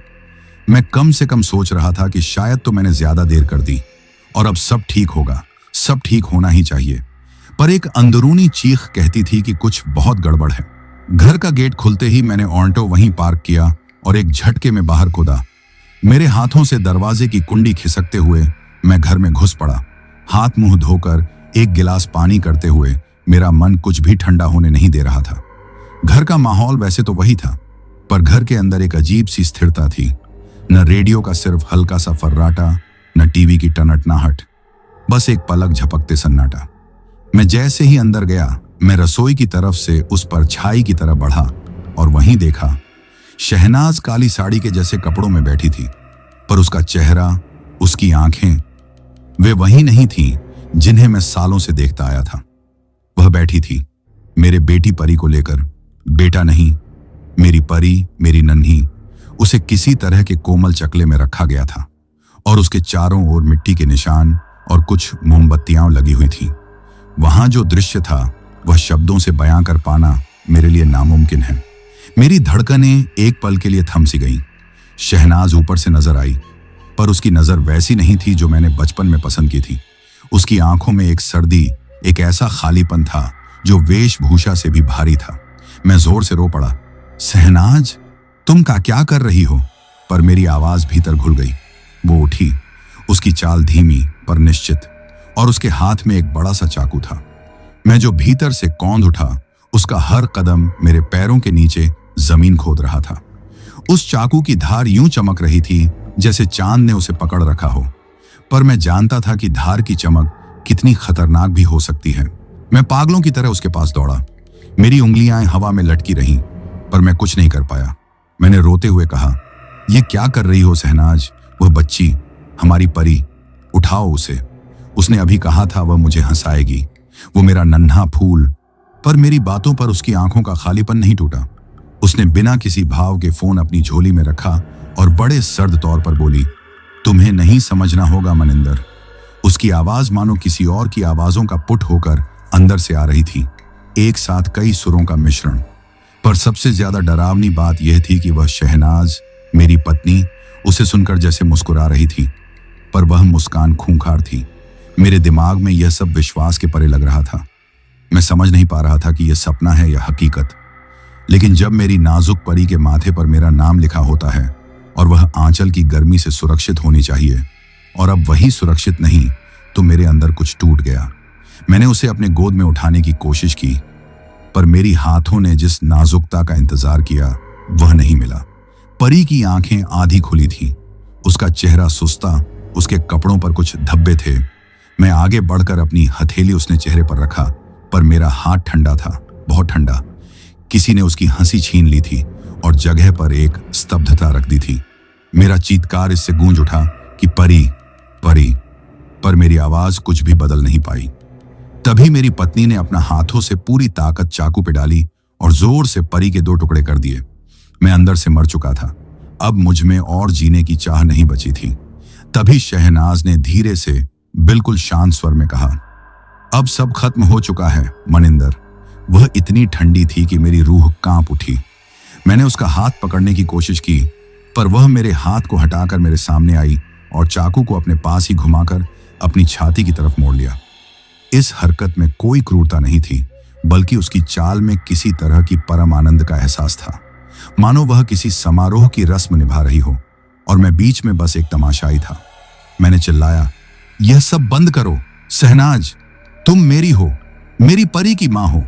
मैं कम से कम सोच रहा था कि शायद तो मैंने ज्यादा देर कर दी और अब सब ठीक होगा, सब ठीक होना ही चाहिए। पर एक अंदरूनी चीख कहती थी कि कुछ बहुत गड़बड़ है। घर का गेट खुलते ही मैंने ऑटो वहीं पार्क किया और एक झटके में बाहर कूदा। मेरे हाथों से दरवाजे की कुंडी खिसकते हुए मैं घर में घुस पड़ा। हाथ मुंह धोकर एक गिलास पानी करते हुए मेरा मन कुछ भी ठंडा होने नहीं दे रहा था। घर का माहौल वैसे तो वही था, पर घर के अंदर एक अजीब सी स्थिरता थी। न रेडियो का सिर्फ हल्का सा फर्राटा, न टीवी की टनटनाहट, बस एक पलक झपकते सन्नाटा। मैं जैसे ही अंदर गया, मैं रसोई की तरफ से उस परछाई की तरफ बढ़ा और वहीं देखा शहनाज काली साड़ी के जैसे कपड़ों में बैठी थी, पर उसका चेहरा, उसकी आंखें, वे वही नहीं थीं जिन्हें मैं सालों से देखता आया था। वह बैठी थी मेरे बेटी परी को लेकर। बेटा नहीं, मेरी परी, मेरी नन्ही। उसे किसी तरह के कोमल चकले में रखा गया था और उसके चारों ओर मिट्टी के निशान और कुछ मोमबत्तियां लगी हुई थी। वहां जो दृश्य था वह शब्दों से बयां कर पाना मेरे लिए नामुमकिन है। मेरी धड़कनें एक पल के लिए थम सी गईं। शहनाज ऊपर से नजर आई, पर उसकी नजर वैसी नहीं थी जो मैंने बचपन में पसंद की थी। उसकी आंखों में एक सर्दी, एक ऐसा खालीपन था जो वेशभूषा से भी भारी था। मैं जोर से रो पड़ा, शहनाज, तुम क्या कर रही हो? पर मेरी आवाज भीतर घुल गई। वो उठी, उसकी चाल धीमी पर निश्चित, और उसके हाथ में एक बड़ा सा चाकू था। मैं जो भीतर से कौंध उठा, उसका हर कदम मेरे पैरों के नीचे जमीन खोद रहा था। उस चाकू की धार यूं चमक रही थी जैसे चांद ने उसे पकड़ रखा हो, पर मैं जानता था कि धार की चमक कितनी खतरनाक भी हो सकती है। मैं पागलों की तरह उसके पास दौड़ा। मेरी उंगलियां हवा में लटकी रहीं, पर मैं कुछ नहीं कर पाया। मैंने रोते हुए कहा, ये क्या कर रही हो शहनाज? वह बच्ची, हमारी परी, उठाओ उसे। उसने अभी कहा था वह मुझे हंसाएगी, वो मेरा नन्हा फूल। पर मेरी बातों पर उसकी आंखों का खालीपन नहीं टूटा। उसने बिना किसी भाव के फोन अपनी झोली में रखा और बड़े सर्द तौर पर बोली, तुम्हें नहीं समझना होगा मनिंदर। उसकी आवाज मानो किसी और की आवाजों का पुट होकर अंदर से आ रही थी, एक साथ कई सुरों का मिश्रण। पर सबसे ज्यादा डरावनी बात यह थी कि वह शहनाज, मेरी पत्नी, उसे सुनकर जैसे मुस्कुरा रही थी, पर वह मुस्कान खूंखार थी। मेरे दिमाग में यह सब विश्वास के परे लग रहा था। मैं समझ नहीं पा रहा था कि यह सपना है या हकीकत। लेकिन जब मेरी नाजुक परी के माथे पर मेरा नाम लिखा होता है और वह आंचल की गर्मी से सुरक्षित होनी चाहिए, और अब वही सुरक्षित नहीं, तो मेरे अंदर कुछ टूट गया। मैंने उसे अपने गोद में उठाने की कोशिश की, पर मेरी हाथों ने जिस नाजुकता का इंतजार किया वह नहीं मिला। परी की आंखें आधी खुली थीं, उसका चेहरा सुस्ता, उसके कपड़ों पर कुछ धब्बे थे। मैं आगे बढ़कर अपनी हथेली उसने चेहरे पर रखा, पर मेरा हाथ ठंडा था, बहुत ठंडा। किसी ने उसकी हंसी छीन ली थी और जगह पर एक स्तब्धता रख दी थी। मेरा चीत्कार इससे गूंज उठा कि परी, परी, पर मेरी आवाज कुछ भी बदल नहीं पाई। तभी मेरी पत्नी ने अपना हाथों से पूरी ताकत चाकू पे डाली और जोर से परी के 2 टुकड़े कर दिए। मैं अंदर से मर चुका था, अब मुझ में और जीने की चाह नहीं बची थी। तभी शहनाज ने धीरे से, बिल्कुल शांत स्वर में कहा, अब सब खत्म हो चुका है मनिंदर। वह इतनी ठंडी थी कि मेरी रूह कांप उठी। मैंने उसका हाथ पकड़ने की कोशिश की, पर वह मेरे हाथ को हटाकर मेरे सामने आई और चाकू को अपने पास ही घुमाकर अपनी छाती की तरफ मोड़ लिया। इस हरकत में कोई क्रूरता नहीं थी, बल्कि उसकी चाल में किसी तरह की परम आनंद का एहसास था, मानो वह किसी समारोह की रस्म निभा रही हो और मैं बीच में बस एक तमाशाई था। मैंने चिल्लाया, यह सब बंद करो शहनाज, तुम मेरी हो, मेरी परी की मां हो।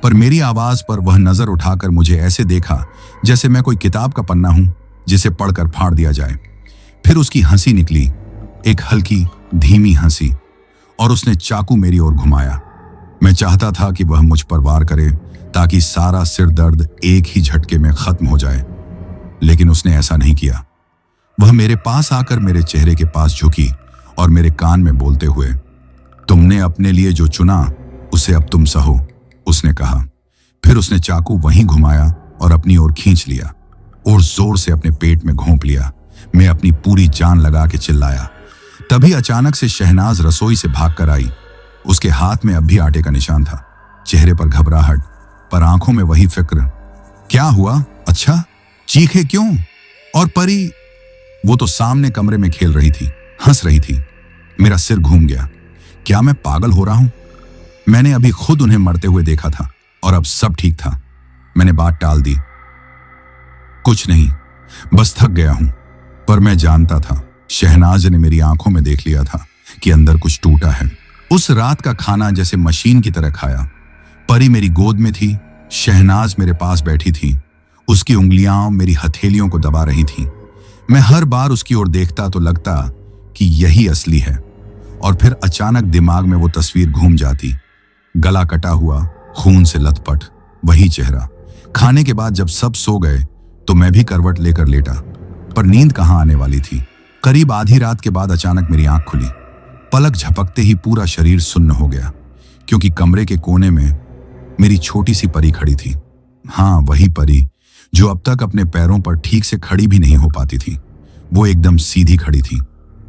पर मेरी आवाज पर वह नजर उठाकर मुझे ऐसे देखा जैसे मैं कोई किताब का पन्ना हूं जिसे पढ़कर फाड़ दिया जाए। फिर उसकी हंसी निकली, एक हल्की धीमी हंसी, और उसने चाकू मेरी ओर घुमाया। मैं चाहता था कि वह मुझ पर वार करे ताकि सारा सिर दर्द एक ही झटके में खत्म हो जाए, लेकिन उसने ऐसा नहीं किया। वह मेरे पास आकर मेरे चेहरे के पास झुकी और मेरे कान में बोलते हुए, तुमने अपने लिए जो चुना उसे अब तुम सहो, उसने कहा। फिर उसने चाकू वहीं घुमाया और अपनी ओर खींच लिया और जोर से अपने पेट में घोंप लिया। मैं अपनी पूरी जान लगा के चिल्लाया। तभी अचानक से शहनाज रसोई से भागकर आई। उसके हाथ में अब भी आटे का निशान था, चेहरे पर घबराहट, पर आंखों में वही फिक्र। क्या हुआ? अच्छा, चीखे क्यों? और परी? वो तो सामने कमरे में खेल रही थी, हंस रही थी। मेरा सिर घूम गया। क्या मैं पागल हो रहा हूं? मैंने अभी खुद उन्हें मरते हुए देखा था और अब सब ठीक था। मैंने बात टाल दी, कुछ नहीं, बस थक गया हूं। पर मैं जानता था, शहनाज ने मेरी आंखों में देख लिया था कि अंदर कुछ टूटा है। उस रात का खाना जैसे मशीन की तरह खाया। परी मेरी गोद में थी, शहनाज मेरे पास बैठी थी, उसकी उंगलियां मेरी हथेलियों को दबा रही थीं। मैं हर बार उसकी ओर देखता तो लगता कि यही असली है, और फिर अचानक दिमाग में वो तस्वीर घूम जाती। गला कटा हुआ, खून से लथपथ, वही चेहरा। खाने के बाद जब सब सो गए तो मैं भी करवट लेकर लेटा, पर नींद कहाँ आने वाली थी। करीब आधी रात के बाद अचानक मेरी आंख खुली। पलक झपकते ही पूरा शरीर सुन्न हो गया, क्योंकि कमरे के कोने में मेरी छोटी सी परी खड़ी थी। हाँ, वही परी जो अब तक अपने पैरों पर ठीक से खड़ी भी नहीं हो पाती थी। वो एकदम सीधी खड़ी थी।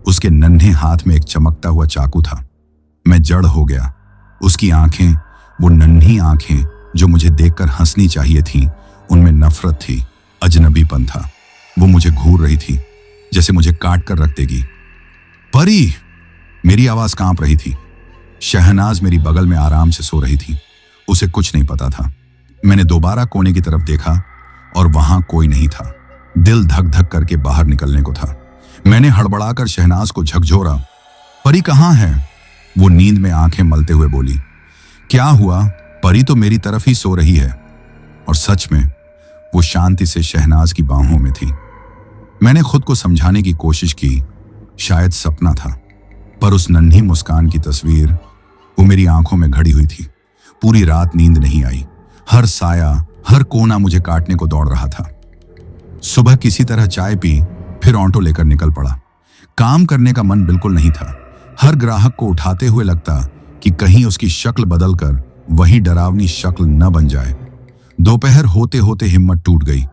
उसके नन्हे हाथ में एक चमकता हुआ चाकू था। मैं जड़ हो गया। उसकी आंखें, वो नन्ही आंखें जो मुझे देखकर हंसनी चाहिए थीं, उनमें नफरत थी, अजनबीपन था। वो मुझे घूर रही थी, जैसे मुझे काट कर रख देगी। परी! मेरी आवाज कांप रही थी। शहनाज मेरी बगल में आराम से सो रही थी। उसे कुछ नहीं पता था। मैंने दोबारा कोने की तरफ देखा और वहां कोई नहीं था। दिल धक धक करके बाहर निकलने को था। मैंने हड़बड़ाकर शहनाज को झकझोरा। परी कहाँ है? वो नींद में आंखें मलते हुए बोली। क्या हुआ? परी तो मेरी तरफ ही सो रही है। और सच में वो शांति से शहनाज की बाहों में थी। मैंने खुद को समझाने की कोशिश की, शायद सपना था, पर उस नन्ही मुस्कान की तस्वीर वो मेरी आंखों में घड़ी हुई थी। पूरी रात नींद नहीं आई। हर साया, हर कोना मुझे काटने को दौड़ रहा था। सुबह किसी तरह चाय पी, फिर ऑटो लेकर निकल पड़ा। काम करने का मन बिल्कुल नहीं था। हर ग्राहक को उठाते हुए लगता कि कहीं उसकी शक्ल बदलकर वही डरावनी शक्ल न बन जाए। दोपहर होते होते हिम्मत टूट गई।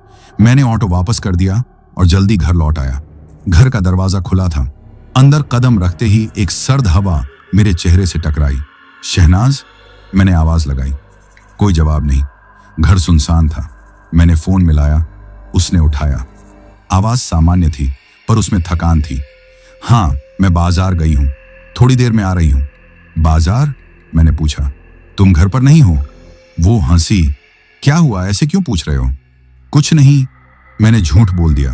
मैंने ऑटो वापस कर दिया और जल्दी घर लौट आया। घर का दरवाजा खुला था। अंदर कदम रखते ही एक सर्द हवा मेरे चेहरे से टकराई। शहनाज! मैंने आवाज लगाई। कोई जवाब नहीं। घर सुनसान था। मैंने फोन मिलाया। उसने उठाया। आवाज सामान्य थी, पर उसमें थकान थी। हाँ, मैं बाजार गई हूं, थोड़ी देर में आ रही हूं। बाजार? मैंने पूछा। तुम घर पर नहीं हो? वो हंसी। क्या हुआ, ऐसे क्यों पूछ रहे हो? कुछ नहीं, मैंने झूठ बोल दिया,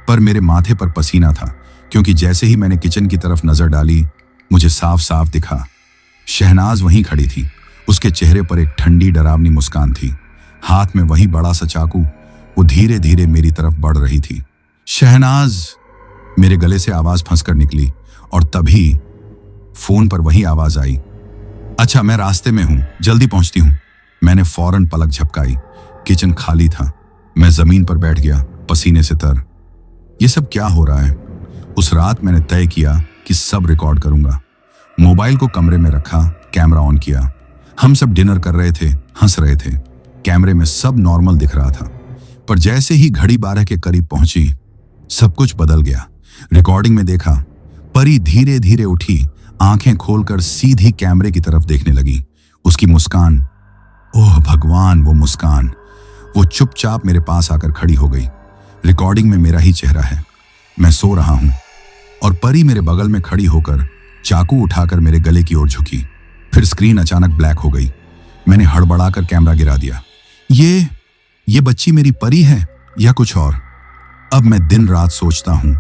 पर मेरे माथे पर पसीना था, क्योंकि जैसे ही मैंने किचन की तरफ नजर डाली, मुझे साफ साफ दिखा शहनाज वहीं खड़ी थी। उसके चेहरे पर एक ठंडी डरावनी मुस्कान थी। हाथ में वही बड़ा सा चाकू। वो धीरे धीरे मेरी तरफ बढ़ रही थी। शहनाज! मेरे गले से आवाज फंसकर निकली और तभी फोन पर वही आवाज आई। अच्छा, मैं रास्ते में हूं, जल्दी पहुंचती हूं। मैंने फौरन पलक झपकाई। किचन खाली था। मैं जमीन पर बैठ गया, पसीने से तर। ये सब क्या हो रहा है? उस रात मैंने तय किया कि सब रिकॉर्ड करूंगा। मोबाइल को कमरे में रखा, कैमरा ऑन किया। हम सब डिनर कर रहे थे, हंस रहे थे। कैमरे में सब नॉर्मल दिख रहा था, पर जैसे ही घड़ी 12 के करीब पहुंची, सब कुछ बदल गया। रिकॉर्डिंग में देखा, परी धीरे धीरे उठी, आंखें खोलकर सीधी कैमरे की तरफ देखने लगी। उसकी मुस्कान, ओह भगवान, वो मुस्कान! वो चुपचाप मेरे पास आकर खड़ी हो गई। रिकॉर्डिंग में मेरा ही चेहरा है। मैं सो रहा हूं और परी मेरे बगल में खड़ी होकर चाकू उठाकर मेरे गले की ओर झुकी। फिर स्क्रीन अचानक ब्लैक हो गई। मैंने हड़बड़ाकर कैमरा गिरा दिया। ये बच्ची मेरी परी है या कुछ और? अब मैं दिन रात सोचता हूं,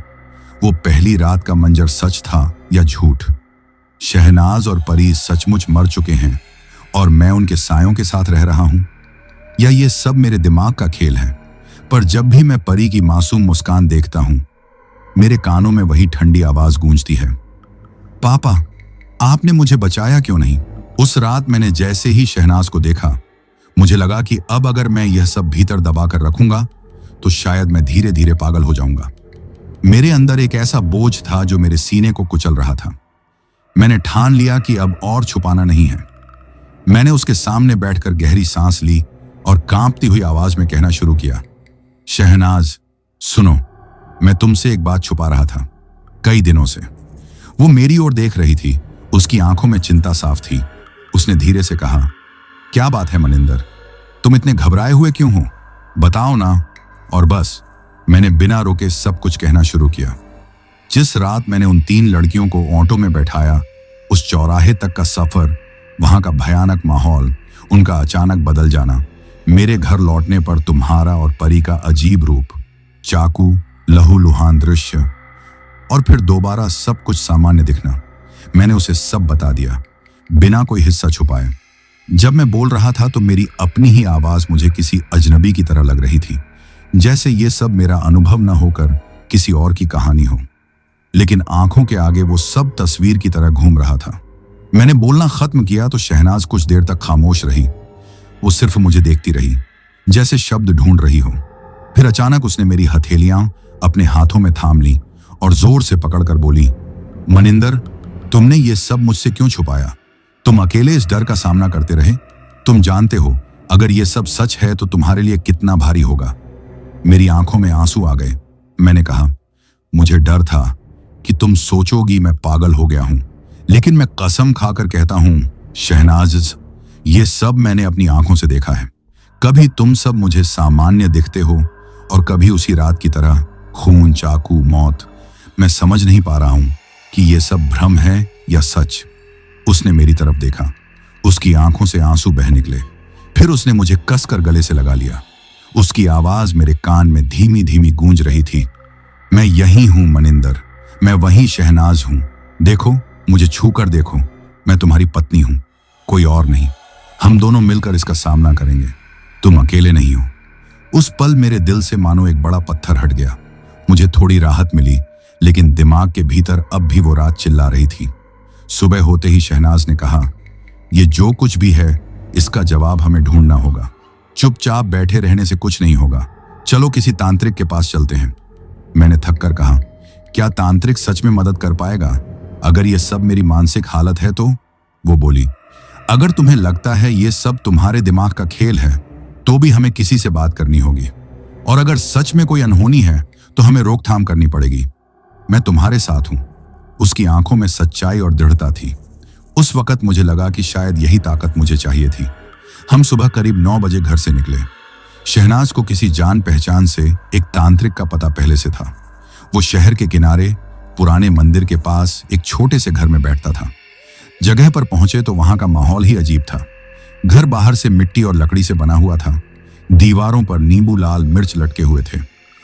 वो पहली रात का मंजर सच था या झूठ? शहनाज और परी सचमुच मर चुके हैं और मैं उनके सायों के साथ रह रहा हूं, या ये सब मेरे दिमाग का खेल है? पर जब भी मैं परी की मासूम मुस्कान देखता हूं, मेरे कानों में वही ठंडी आवाज गूंजती है, पापा, आपने मुझे बचाया क्यों नहीं? उस रात मैंने जैसे ही शहनाज को देखा, मुझे लगा कि अब अगर मैं यह सब भीतर दबा कर रखूंगा तो शायद मैं धीरे धीरे पागल हो जाऊंगा। मेरे अंदर एक ऐसा बोझ था जो मेरे सीने को कुचल रहा था। मैंने ठान लिया कि अब और छुपाना नहीं है। मैंने उसके सामने बैठकर गहरी सांस ली और कांपती हुई आवाज में कहना शुरू किया, शहनाज, सुनो, मैं तुमसे एक बात छुपा रहा था कई दिनों से। वो मेरी ओर देख रही थी। उसकी आंखों में चिंता साफ थी। उसने धीरे से कहा, क्या बात है मनिंदर, तुम इतने घबराए हुए क्यों हो? बताओ ना। और बस मैंने बिना रोके सब कुछ कहना शुरू किया। जिस रात मैंने उन 3 लड़कियों को ऑटो में बैठाया, उस चौराहे तक का सफर, वहां का भयानक माहौल, उनका अचानक बदल जाना, मेरे घर लौटने पर तुम्हारा और परी का अजीब रूप, चाकू, लहूलुहान दृश्य, और फिर दोबारा सब कुछ सामान्य दिखना, मैंने उसे सब बता दिया, बिना कोई हिस्सा छुपाए। जब मैं बोल रहा था तो मेरी अपनी ही आवाज मुझे किसी अजनबी की तरह लग रही थी, जैसे ये सब मेरा अनुभव न होकर किसी और की कहानी हो। लेकिन आंखों के आगे वो सब तस्वीर की तरह घूम रहा था। मैंने बोलना खत्म किया तो शहनाज कुछ देर तक खामोश रही। वो सिर्फ मुझे देखती रही, जैसे शब्द ढूंढ रही हो। फिर अचानक उसने मेरी हथेलियां अपने हाथों में थाम ली और जोर से पकड़कर बोली, मनिंदर, तुमने ये सब मुझसे क्यों छुपाया? तुम अकेले इस डर का सामना करते रहे। तुम जानते हो अगर ये सब सच है तो तुम्हारे लिए कितना भारी होगा। मेरी आंखों में आंसू आ गए। मैंने कहा, मुझे डर था कि तुम सोचोगी मैं पागल हो गया हूं, लेकिन मैं कसम खाकर कहता हूं शहनाज, ये सब मैंने अपनी आंखों से देखा है। कभी तुम सब मुझे सामान्य दिखते हो और कभी उसी रात की तरह खून, चाकू, मौत। मैं समझ नहीं पा रहा हूं कि ये सब भ्रम है या सच। उसने मेरी तरफ देखा। उसकी आंखों से आंसू बह निकले। फिर उसने मुझे कसकर गले से लगा लिया। उसकी आवाज मेरे कान में धीमी धीमी गूंज रही थी, मैं यही हूं मनिंदर, मैं वही शहनाज हूं। देखो, मुझे छूकर देखो, मैं तुम्हारी पत्नी हूं, कोई और नहीं। हम दोनों मिलकर इसका सामना करेंगे। तुम अकेले नहीं हो। उस पल मेरे दिल से मानो एक बड़ा पत्थर हट गया। मुझे थोड़ी राहत मिली, लेकिन दिमाग के भीतर अब भी वो रात चिल्ला रही थी। सुबह होते ही शहनाज ने कहा, ये जो कुछ भी है इसका जवाब हमें ढूंढना होगा। चुपचाप बैठे रहने से कुछ नहीं होगा। चलो किसी तांत्रिक के पास चलते हैं। मैंने थक कर कहा, क्या तांत्रिक सच में मदद कर पाएगा? अगर ये सब मेरी मानसिक हालत है तो? वो बोली, अगर तुम्हें लगता है ये सब तुम्हारे दिमाग का खेल है तो भी हमें किसी से बात करनी होगी, और अगर सच में कोई अनहोनी है तो हमें रोकथाम करनी पड़ेगी। मैं तुम्हारे साथ हूं। उसकी आंखों में सच्चाई और दृढ़ता थी। उस वक्त मुझे लगा कि शायद यही ताकत मुझे चाहिए थी। हम सुबह करीब 9 बजे घर से निकले। शहनाज को किसी जान पहचान से एक तांत्रिक का पता पहले से था। वो शहर के किनारे पुराने मंदिर के पास एक छोटे से घर में बैठता था। जगह पर पहुंचे तो वहां का माहौल ही अजीब था। घर बाहर से मिट्टी और लकड़ी से बना हुआ था। दीवारों पर नींबू लाल मिर्च लटके हुए थे।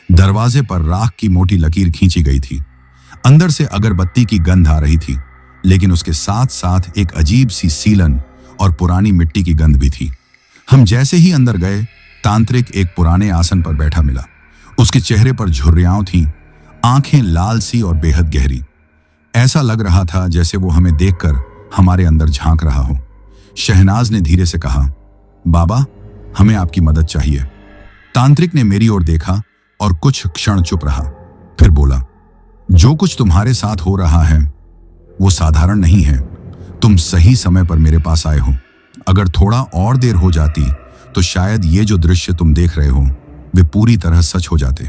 दरवाजे पर राख की मोटी लकीर खींची गई थी। अंदर से अगरबत्ती की गंध आ रही थी, लेकिन उसके साथ साथ एक अजीब सी सीलन और पुरानी मिट्टी की गंध भी थी। हम जैसे ही अंदर गए, तांत्रिक एक पुराने आसन पर बैठा मिला। उसके चेहरे पर झुर्रियां थीं, आंखें लाल सी और बेहद गहरी। ऐसा लग रहा था जैसे वो हमें देखकर हमारे अंदर झांक रहा हो। शहनाज ने धीरे से कहा, बाबा, हमें आपकी मदद चाहिए। तांत्रिक ने मेरी ओर देखा और कुछ क्षण चुप रहा, फिर बोला, जो कुछ तुम्हारे साथ हो रहा है वो साधारण नहीं है। तुम सही समय पर मेरे पास आए हो। अगर थोड़ा और देर हो जाती तो शायद ये जो दृश्य तुम देख रहे हो वे पूरी तरह सच हो जाते।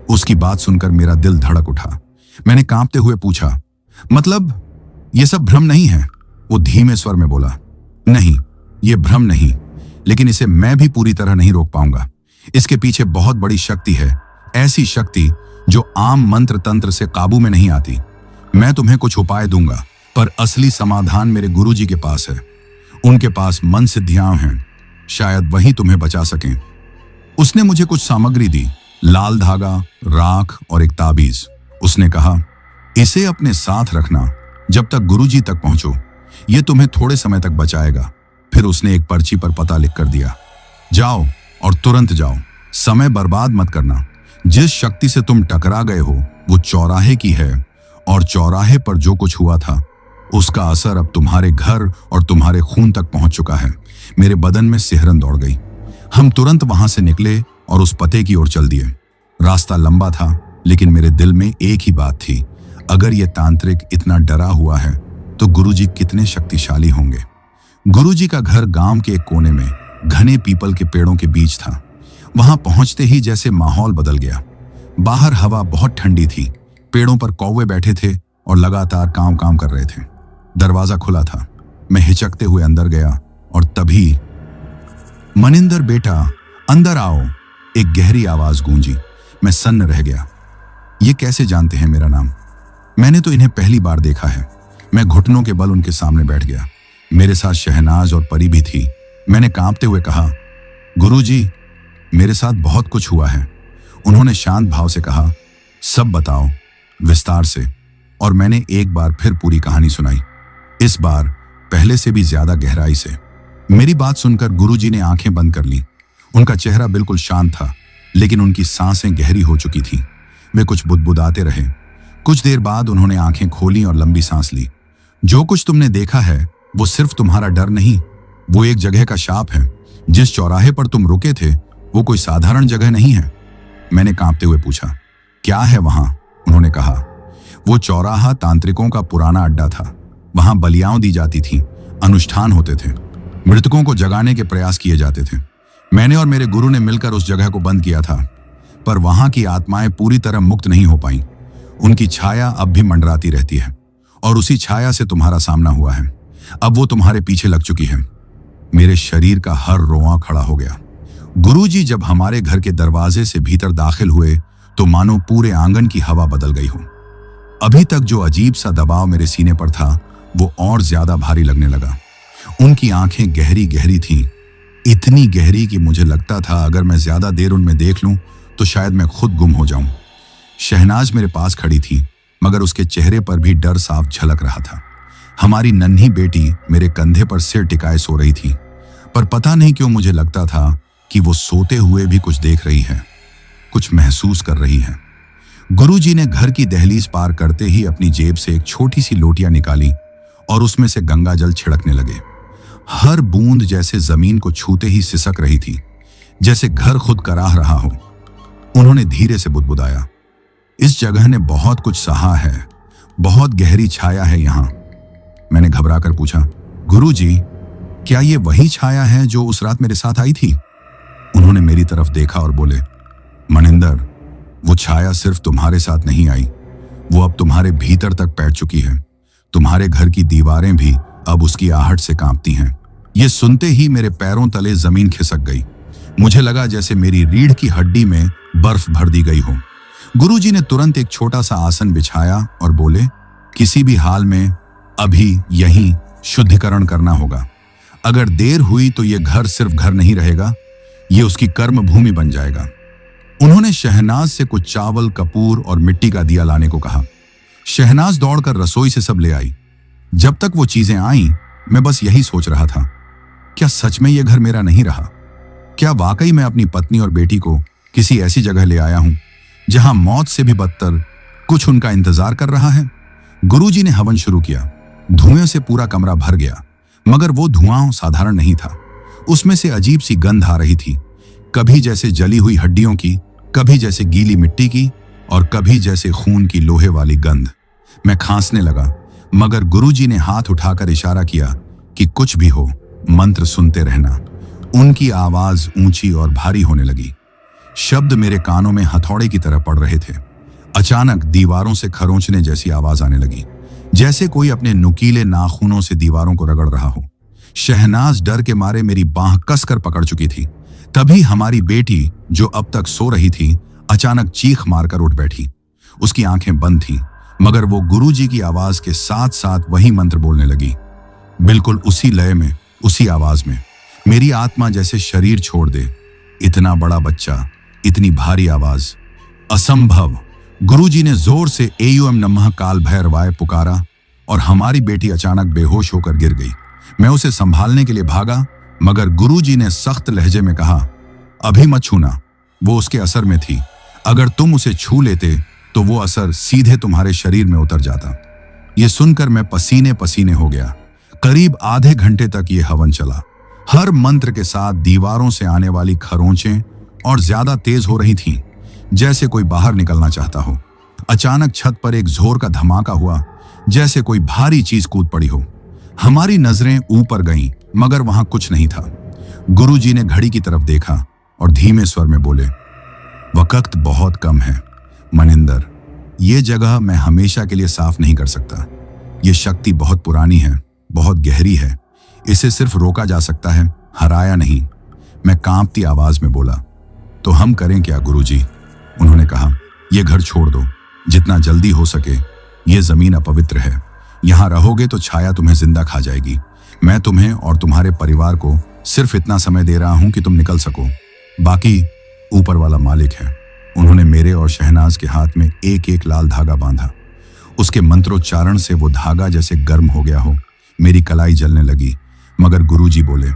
उसकी बात सुनकर मेरा दिल धड़क उठा। मैंने कांपते हुए पूछा, मतलब ये सब भ्रम नहीं है? वो धीमे स्वर में बोला, नहीं, ये भ्रम नहीं, लेकिन इसे मैं भी पूरी तरह नहीं रोक पाऊंगा। इसके पीछे बहुत बड़ी शक्ति है, ऐसी शक्ति जो आम मंत्र तंत्र से काबू में नहीं आती। मैं तुम्हें कुछ उपाय दूंगा, पर असली समाधान मेरे गुरुजी के पास है। उनके पास मन सिद्धियां हैं, शायद वही तुम्हें बचा सकें। उसने मुझे कुछ सामग्री दी, लाल धागा, राख और एक ताबीज। उसने कहा, इसे अपने साथ रखना जब तक गुरुजी तक पहुंचो, यह तुम्हें थोड़े समय तक बचाएगा। फिर उसने एक पर्ची पर पता लिख कर दिया, जाओ और तुरंत जाओ, समय बर्बाद मत करना। जिस शक्ति से तुम टकरा गए हो वो चौराहे की है, और चौराहे पर जो कुछ हुआ था उसका असर अब तुम्हारे घर और तुम्हारे खून तक पहुंच चुका है। मेरे बदन में सिहरन दौड़ गई। हम तुरंत वहां से निकले और उस पते की ओर चल दिए। रास्ता लंबा था, लेकिन मेरे दिल में एक ही बात थी, अगर ये तांत्रिक इतना डरा हुआ है तो गुरुजी कितने शक्तिशाली होंगे। गुरुजी का घर गांव के एक कोने में घने पीपल के पेड़ों के बीच था। वहां पहुंचते ही जैसे माहौल बदल गया। बाहर हवा बहुत ठंडी थी। पेड़ों पर कौवे बैठे थे और लगातार काम कर रहे थे। दरवाजा खुला था। मैं हिचकते हुए अंदर गया और तभी, मनिंदर बेटा, अंदर आओ, एक गहरी आवाज गूंजी। मैं सन्न रह गया। ये कैसे जानते हैं मेरा नाम? मैंने तो इन्हें पहली बार देखा है। मैं घुटनों के बल उनके सामने बैठ गया। मेरे साथ शहनाज और परी भी थी। मैंने कांपते हुए कहा, गुरुजी, मेरे साथ बहुत कुछ हुआ है। उन्होंने शांत भाव से कहा, सब बताओ विस्तार से। और मैंने एक बार फिर पूरी कहानी सुनाई, इस बार पहले से भी ज्यादा गहराई से। मेरी बात सुनकर गुरुजी ने आंखें बंद कर ली। उनका चेहरा बिल्कुल शांत था, लेकिन उनकी सांसें गहरी हो चुकी थीं। वे कुछ बुदबुदाते रहे। कुछ देर बाद उन्होंने आंखें खोली और लंबी सांस ली। जो कुछ तुमने देखा है वो सिर्फ तुम्हारा डर नहीं, वो एक जगह का शाप है। जिस चौराहे पर तुम रुके थे वो कोई साधारण जगह नहीं है। मैंने कांपते हुए पूछा। क्या है वहां? उन्होंने कहा। वो चौराहा तांत्रिकों का पुराना अड्डा था। वहां बलियां दी जाती थीं, अनुष्ठान होते थे, मृतकों को जगाने के प्रयास किए जाते थे। मैंने और मेरे गुरु ने मिलकर उस जगह को बंद किया था, पर वहां की आत्माएं पूरी तरह मुक्त नहीं हो पाईं। उनकी छाया अब भी मंडराती रहती है और उसी छाया से तुम्हारा सामना हुआ है। अब वो तुम्हारे पीछे लग चुकी है। मेरे शरीर का हर रोंवा खड़ा हो गया। गुरुजी जब हमारे घर के दरवाजे से भीतर दाखिल हुए तो मानो पूरे आंगन की हवा बदल गई हो। अभी तक जो अजीब सा दबाव मेरे सीने पर था वो और ज्यादा भारी लगने लगा। उनकी आंखें गहरी गहरी थीं, इतनी गहरी कि मुझे लगता था अगर मैं ज्यादा देर उनमें देख लूं तो शायद मैं खुद गुम हो जाऊं। शहनाज मेरे पास खड़ी थी, मगर उसके चेहरे पर भी डर साफ झलक रहा था। हमारी नन्ही बेटी मेरे कंधे पर सिर टिकाए सो रही थी, पर पता नहीं क्यों मुझे लगता था कि वो सोते हुए भी कुछ देख रही है, कुछ महसूस कर रही है। गुरुजी ने घर की दहलीज पार करते ही अपनी जेब से एक छोटी सी लोटियां निकाली और उसमें से गंगा जल छिड़कने लगे। हर बूंद जैसे जमीन को छूते ही सिसक रही थी, जैसे घर खुद कराह रहा हो। उन्होंने धीरे से बुदबुदाया, इस जगह ने बहुत कुछ सहा है, बहुत गहरी छाया है यहां। मैंने घबराकर पूछा, गुरुजी, क्या ये वही छाया है जो उस रात मेरे साथ आई थी? उन्होंने मेरी तरफ देखा और बोले, मनिंदर, वो छाया सिर्फ तुम्हारे साथ नहीं आई, वो अब तुम्हारे भीतर तक बैठ चुकी है। तुम्हारे घर की दीवारें भी अब उसकी आहट से कांपती हैं। ये सुनते ही मेरे पैरों तले जमीन खिसक गई। मुझे लगा जैसे मेरी रीढ़ की हड्डी में बर्फ भर दी गई हो। गुरुजी ने तुरंत एक छोटा सा आसन बिछाया और बोले, किसी भी हाल में अभी यहीं शुद्धिकरण करना होगा। अगर देर हुई तो ये घर सिर्फ घर नहीं रहेगा, ये उसकी कर्म भूमि बन जाएगा। उन्होंने शहनाज से कुछ चावल, कपूर और मिट्टी का दिया लाने को कहा। शहनाज दौड़कर रसोई से सब ले आई। जब तक वो चीजें आईं, मैं बस यही सोच रहा था, क्या सच में ये घर मेरा नहीं रहा? क्या वाकई मैं अपनी पत्नी और बेटी को किसी ऐसी जगह ले आया हूं जहां मौत से भी बदतर कुछ उनका इंतजार कर रहा है? गुरुजी ने हवन शुरू किया। धुएं से पूरा कमरा भर गया, मगर वो धुआं साधारण नहीं था। उसमें से अजीब सी गंध आ रही थी, कभी जैसे जली हुई हड्डियों की, कभी जैसे गीली मिट्टी की और कभी जैसे खून की लोहे वाली गंध। मैं खांसने लगा, मगर गुरुजी ने हाथ उठाकर इशारा किया कि कुछ भी हो, मंत्र सुनते रहना। उनकी आवाज ऊंची और भारी होने लगी। शब्द मेरे कानों में हथौड़े की तरह पड़ रहे थे। अचानक दीवारों से खरोंचने जैसी आवाज आने लगी, जैसे कोई अपने नुकीले नाखूनों से दीवारों को रगड़ रहा हो। शहनाज डर के मारे मेरी बांह कसकर पकड़ चुकी थी। तभी हमारी बेटी, जो अब तक सो रही थी, अचानक चीख मारकर उठ बैठी। उसकी आंखें बंद थीं, मगर वो गुरुजी की आवाज के साथ साथ वही मंत्र बोलने लगी, बिल्कुल उसी लय में, उसी आवाज में। मेरी आत्मा जैसे शरीर छोड़ दे। इतना बड़ा बच्चा, इतनी भारी आवाज, असंभव। गुरुजी ने जोर से एयुम नमः काल भैरवाय पुकारा और हमारी बेटी अचानक बेहोश होकर गिर गई। मैं उसे संभालने के लिए भागा, मगर गुरुजी ने सख्त लहजे में कहा, अभी मत छूना, वो उसके असर में थी। अगर तुम उसे छू लेते तो वो असर सीधे तुम्हारे शरीर में उतर जाता। ये सुनकर मैं पसीने पसीने हो गया। करीब आधे घंटे तक ये हवन चला। हर मंत्र के साथ दीवारों से आने वाली खरोंचें और ज्यादा तेज हो रही थीं, जैसे कोई बाहर निकलना चाहता हो। अचानक छत पर एक जोर का धमाका हुआ, जैसे कोई भारी चीज कूद पड़ी हो। हमारी नजरें ऊपर गईं, मगर वहां कुछ नहीं था। गुरुजी ने घड़ी की तरफ देखा और धीमे स्वर में बोले, वक्त बहुत कम है मनिंदर, ये जगह मैं हमेशा के लिए साफ नहीं कर सकता। ये शक्ति बहुत पुरानी है, बहुत गहरी है। इसे सिर्फ रोका जा सकता है, हराया नहीं। मैं कांपती आवाज में बोला, तो हम करें क्या गुरुजी? उन्होंने कहा, यह घर छोड़ दो, जितना जल्दी हो सके। ये जमीन अपवित्र है, यहां रहोगे तो छाया तुम्हें जिंदा खा जाएगी। मैं तुम्हें और तुम्हारे परिवार को सिर्फ इतना समय दे रहा हूं कि तुम निकल सको, बाकी ऊपर वाला मालिक है। उन्होंने मेरे और शहनाज के हाथ में एक एक लाल धागा बांधा। उसके मंत्रोच्चारण से वो धागा जैसे गर्म हो गया हो। मेरी कलाई जलने लगी, मगर गुरुजी बोले,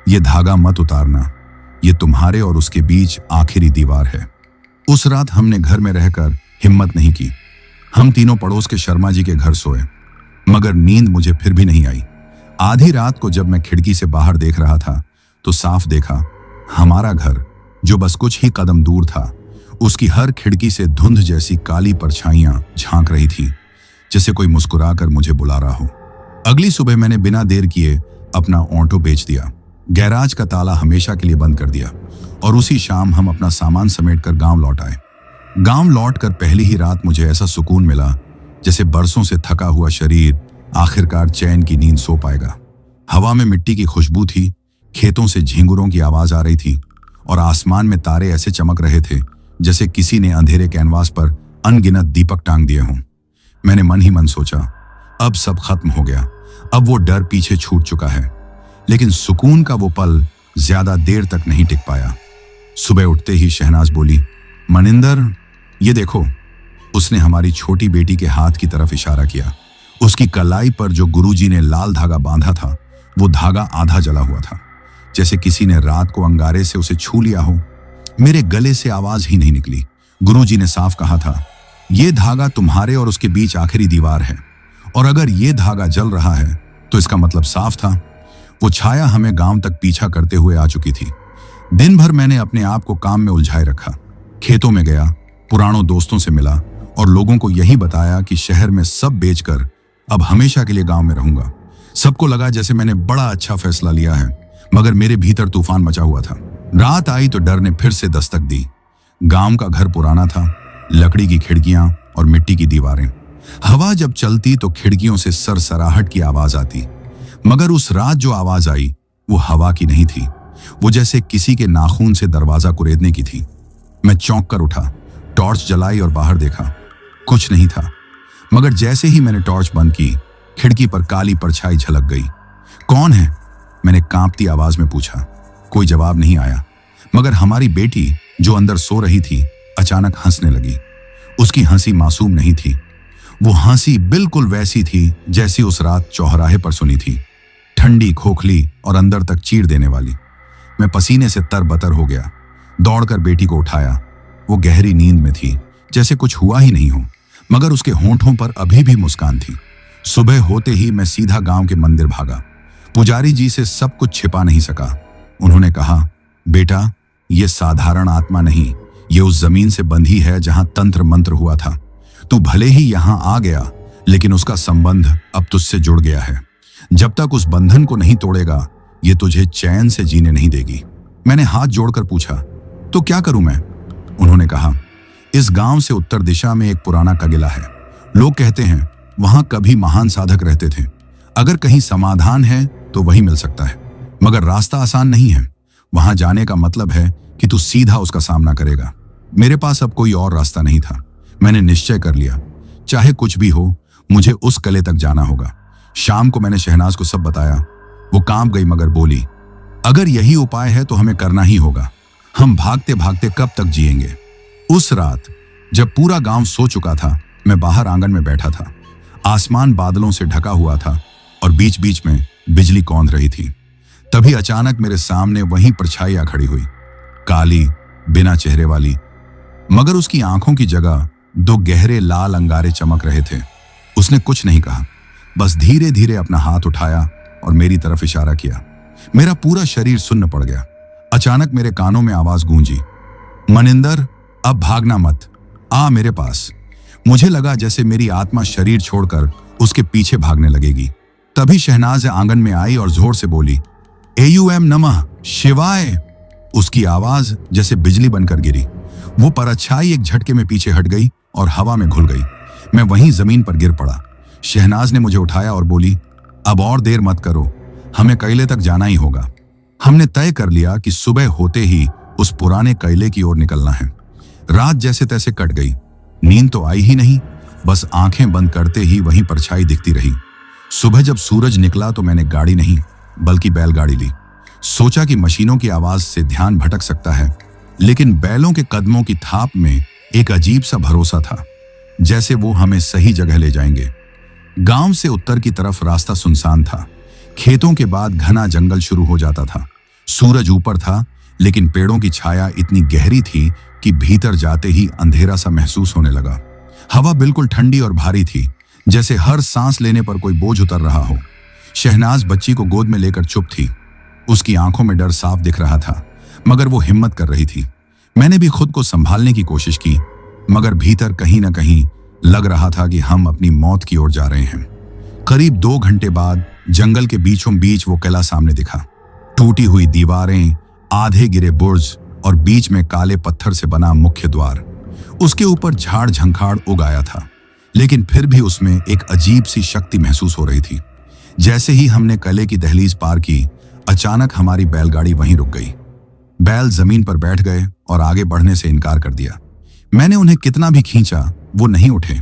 ये धागा मत उतारना, ये तुम्हारे और उसके बीच आखिरी दीवार है। उस रात हमने घर में रहकर हिम्मत नहीं की। हम तीनों पड़ोस के शर्मा जी के घर सोए, मगर नींद मुझे फिर भी नहीं आई। आधी रात को जब मैं खिड़की से बाहर देख रहा था तो साफ देखा, हमारा घर, जो बस कुछ ही कदम दूर था, उसकी हर खिड़की से धुंध जैसी काली परछाइयां झांक रही थी, जैसे कोई मुस्कुराकर मुझे बुला रहा हो। अगली सुबह मैंने बिना देर किए अपना ऑटो बेच दिया, गैराज का ताला हमेशा के लिए बंद कर दिया और उसी शाम हम अपना सामान समेटकर गांव लौट आए। गांव लौटकर पहली ही रात मुझे ऐसा सुकून मिला जैसे बरसों से थका हुआ शरीर आखिरकार चैन की नींद सो पाएगा। हवा में मिट्टी की खुशबू थी, खेतों से झींगुरों की आवाज आ रही थी और आसमान में तारे ऐसे चमक रहे थे जैसे किसी ने अंधेरे कैनवास पर अनगिनत दीपक टांग दिए हों। मैंने मन ही मन सोचा, अब सब खत्म हो गया, अब वो डर पीछे छूट चुका है। लेकिन सुकून का वो पल ज्यादा देर तक नहीं टिक पाया। सुबह उठते ही शहनाज बोली, मनिंदर, ये देखो। उसने हमारी छोटी बेटी के हाथ की तरफ इशारा किया। उसकी कलाई पर जो गुरुजी ने लाल धागा बांधा था, वो धागा आधा जला हुआ था, जैसे किसी ने रात को अंगारे से उसे छू लिया हो। मेरे गले से आवाज ही नहीं निकली। गुरुजी ने साफ कहा था, ये धागा तुम्हारे और उसके बीच आखिरी दीवार है, और अगर ये धागा जल रहा है तो इसका मतलब साफ था। वो छाया हमें गांव तक पीछा करते हुए आ चुकी थी। दिन भर मैंने अपने आप को काम में उलझाए रखा। खेतों में गया, पुरानों दोस्तों से मिला और लोगों को यही बताया कि शहर में सब बेचकर अब हमेशा के लिए गांव में रहूंगा। सबको लगा जैसे मैंने बड़ा अच्छा फैसला लिया है, मगर मेरे भीतर तूफान मचा हुआ था। रात आई तो डर ने फिर से दस्तक दी। गांव का घर पुराना था, लकड़ी की खिड़कियां और मिट्टी की दीवारें। हवा जब चलती तो खिड़कियों से सरसराहट की आवाज आती, मगर उस रात जो आवाज आई वो हवा की नहीं थी, वो जैसे किसी के नाखून से दरवाजा कुरेदने की थी। मैं चौंक कर उठा, टॉर्च जलाई और बाहर देखा। कुछ नहीं था, मगर जैसे ही मैंने टॉर्च बंद की, खिड़की पर काली परछाई झलक गई। कौन है? मैंने कांपती आवाज में पूछा। कोई जवाब नहीं आया, मगर हमारी बेटी जो अंदर सो रही थी अचानक हंसने लगी। उसकी हंसी मासूम नहीं थी, वो हंसी बिल्कुल वैसी थी जैसी उस रात चौराहे पर सुनी थी, ठंडी, खोखली और अंदर तक चीर देने वाली। मैं पसीने से तरबतर हो गया, दौड़कर बेटी को उठाया। वो गहरी नींद में थी, जैसे कुछ हुआ ही नहीं हो, मगर उसके होंठों पर अभी भी मुस्कान थी। सुबह होते ही मैं सीधा गांव के मंदिर भागा। पुजारी जी से सब कुछ छिपा नहीं सका। उन्होंने कहा, बेटा, ये साधारण आत्मा नहीं, ये उस जमीन से बंधी है जहां तंत्र मंत्र हुआ था। तू भले ही यहां आ गया, लेकिन उसका संबंध अब तुझसे जुड़ गया है। जब तक उस बंधन को नहीं तोड़ेगा, ये तुझे चैन से जीने नहीं देगी। मैंने हाथ जोड़कर पूछा, तो क्या करूं मैं? उन्होंने कहा, इस गांव से उत्तर दिशा में एक पुराना किला है। लोग कहते हैं वहां कभी महान साधक रहते थे। अगर कहीं समाधान है तो वही मिल सकता है, मगर रास्ता आसान नहीं है। वहां जाने का मतलब है कि तू सीधा उसका सामना करेगा। मेरे पास अब कोई और रास्ता नहीं था। मैंने निश्चय कर लिया, चाहे कुछ भी हो, मुझे उस किले तक जाना होगा। शाम को मैंने शहनाज को सब बताया। वो कांप गई, मगर बोली, अगर यही उपाय है तो हमें करना ही होगा। हम भागते भागते कब तक जिएंगे? उस रात जब पूरा गांव सो चुका था, मैं बाहर आंगन में बैठा था। आसमान बादलों से ढका हुआ था और बीच बीच में बिजली कौंध रही थी। तभी अचानक मेरे सामने वही परछाई आ खड़ी हुई, काली, बिना चेहरे वाली, मगर उसकी आंखों की जगह दो गहरे लाल अंगारे चमक रहे थे। उसने कुछ नहीं कहा, बस धीरे धीरे अपना हाथ उठाया और मेरी तरफ इशारा किया। मेरा पूरा शरीर सुन्न पड़ गया। अचानक मेरे कानों में आवाज गूंजी, मनिंदर, अब भागना मत, आ मेरे पास। मुझे लगा जैसे मेरी आत्मा शरीर छोड़कर उसके पीछे भागने लगेगी। तभी शहनाज आंगन में आई और जोर से बोली, एयूएम नमः शिवाय। उसकी आवाज जैसे बिजली बनकर गिरी। वो परछाई एक झटके में पीछे हट गई और हवा में घुल गई। मैं वहीं जमीन पर गिर पड़ा। शहनाज ने मुझे उठाया और बोली, अब और देर मत करो, हमें किले तक जाना ही होगा। हमने तय कर लिया कि सुबह होते ही उस पुराने किले की ओर निकलना है। रात जैसे तैसे कट गई। नींद तो आई ही नहीं, बस आंखें बंद करते ही वहीं परछाई दिखती रही। सुबह जब सूरज निकला तो मैंने गाड़ी नहीं बल्कि बैलगाड़ी ली। सोचा कि मशीनों की आवाज से ध्यान भटक सकता है, लेकिन बैलों के कदमों की थाप में एक अजीब सा भरोसा था, जैसे वो हमें सही जगह ले जाएंगे। गांव से उत्तर की तरफ रास्ता सुनसान था। खेतों के बाद घना जंगल शुरू हो जाता था। सूरज ऊपर था, लेकिन पेड़ों की छाया इतनी गहरी थी कि भीतर जाते ही अंधेरा सा महसूस होने लगा। हवा बिल्कुल ठंडी और भारी थी, जैसे हर सांस लेने पर कोई बोझ उतर रहा हो। शहनाज बच्ची को गोद में लेकर चुप थी। उसकी आंखों में डर साफ दिख रहा था, मगर वो हिम्मत कर रही थी। मैंने भी खुद को संभालने की कोशिश की, मगर भीतर कहीं ना कहीं लग रहा था कि हम अपनी मौत की ओर जा रहे हैं। करीब 2 घंटे बाद जंगल के बीचों बीच वो किला सामने दिखा। टूटी हुई दीवारें, आधे गिरे बुर्ज और बीच में काले पत्थर से बना मुख्य द्वार। उसके ऊपर झाड़ झंखाड़ उग आया था, लेकिन फिर भी उसमें एक अजीब सी शक्ति महसूस हो रही थी। जैसे ही हमने किले की दहलीज पार की, अचानक हमारी बैलगाड़ी वहीं रुक गई। बैल जमीन पर बैठ गए और आगे बढ़ने से इनकार कर दिया। मैंने उन्हें कितना भी खींचा, वो नहीं उठे।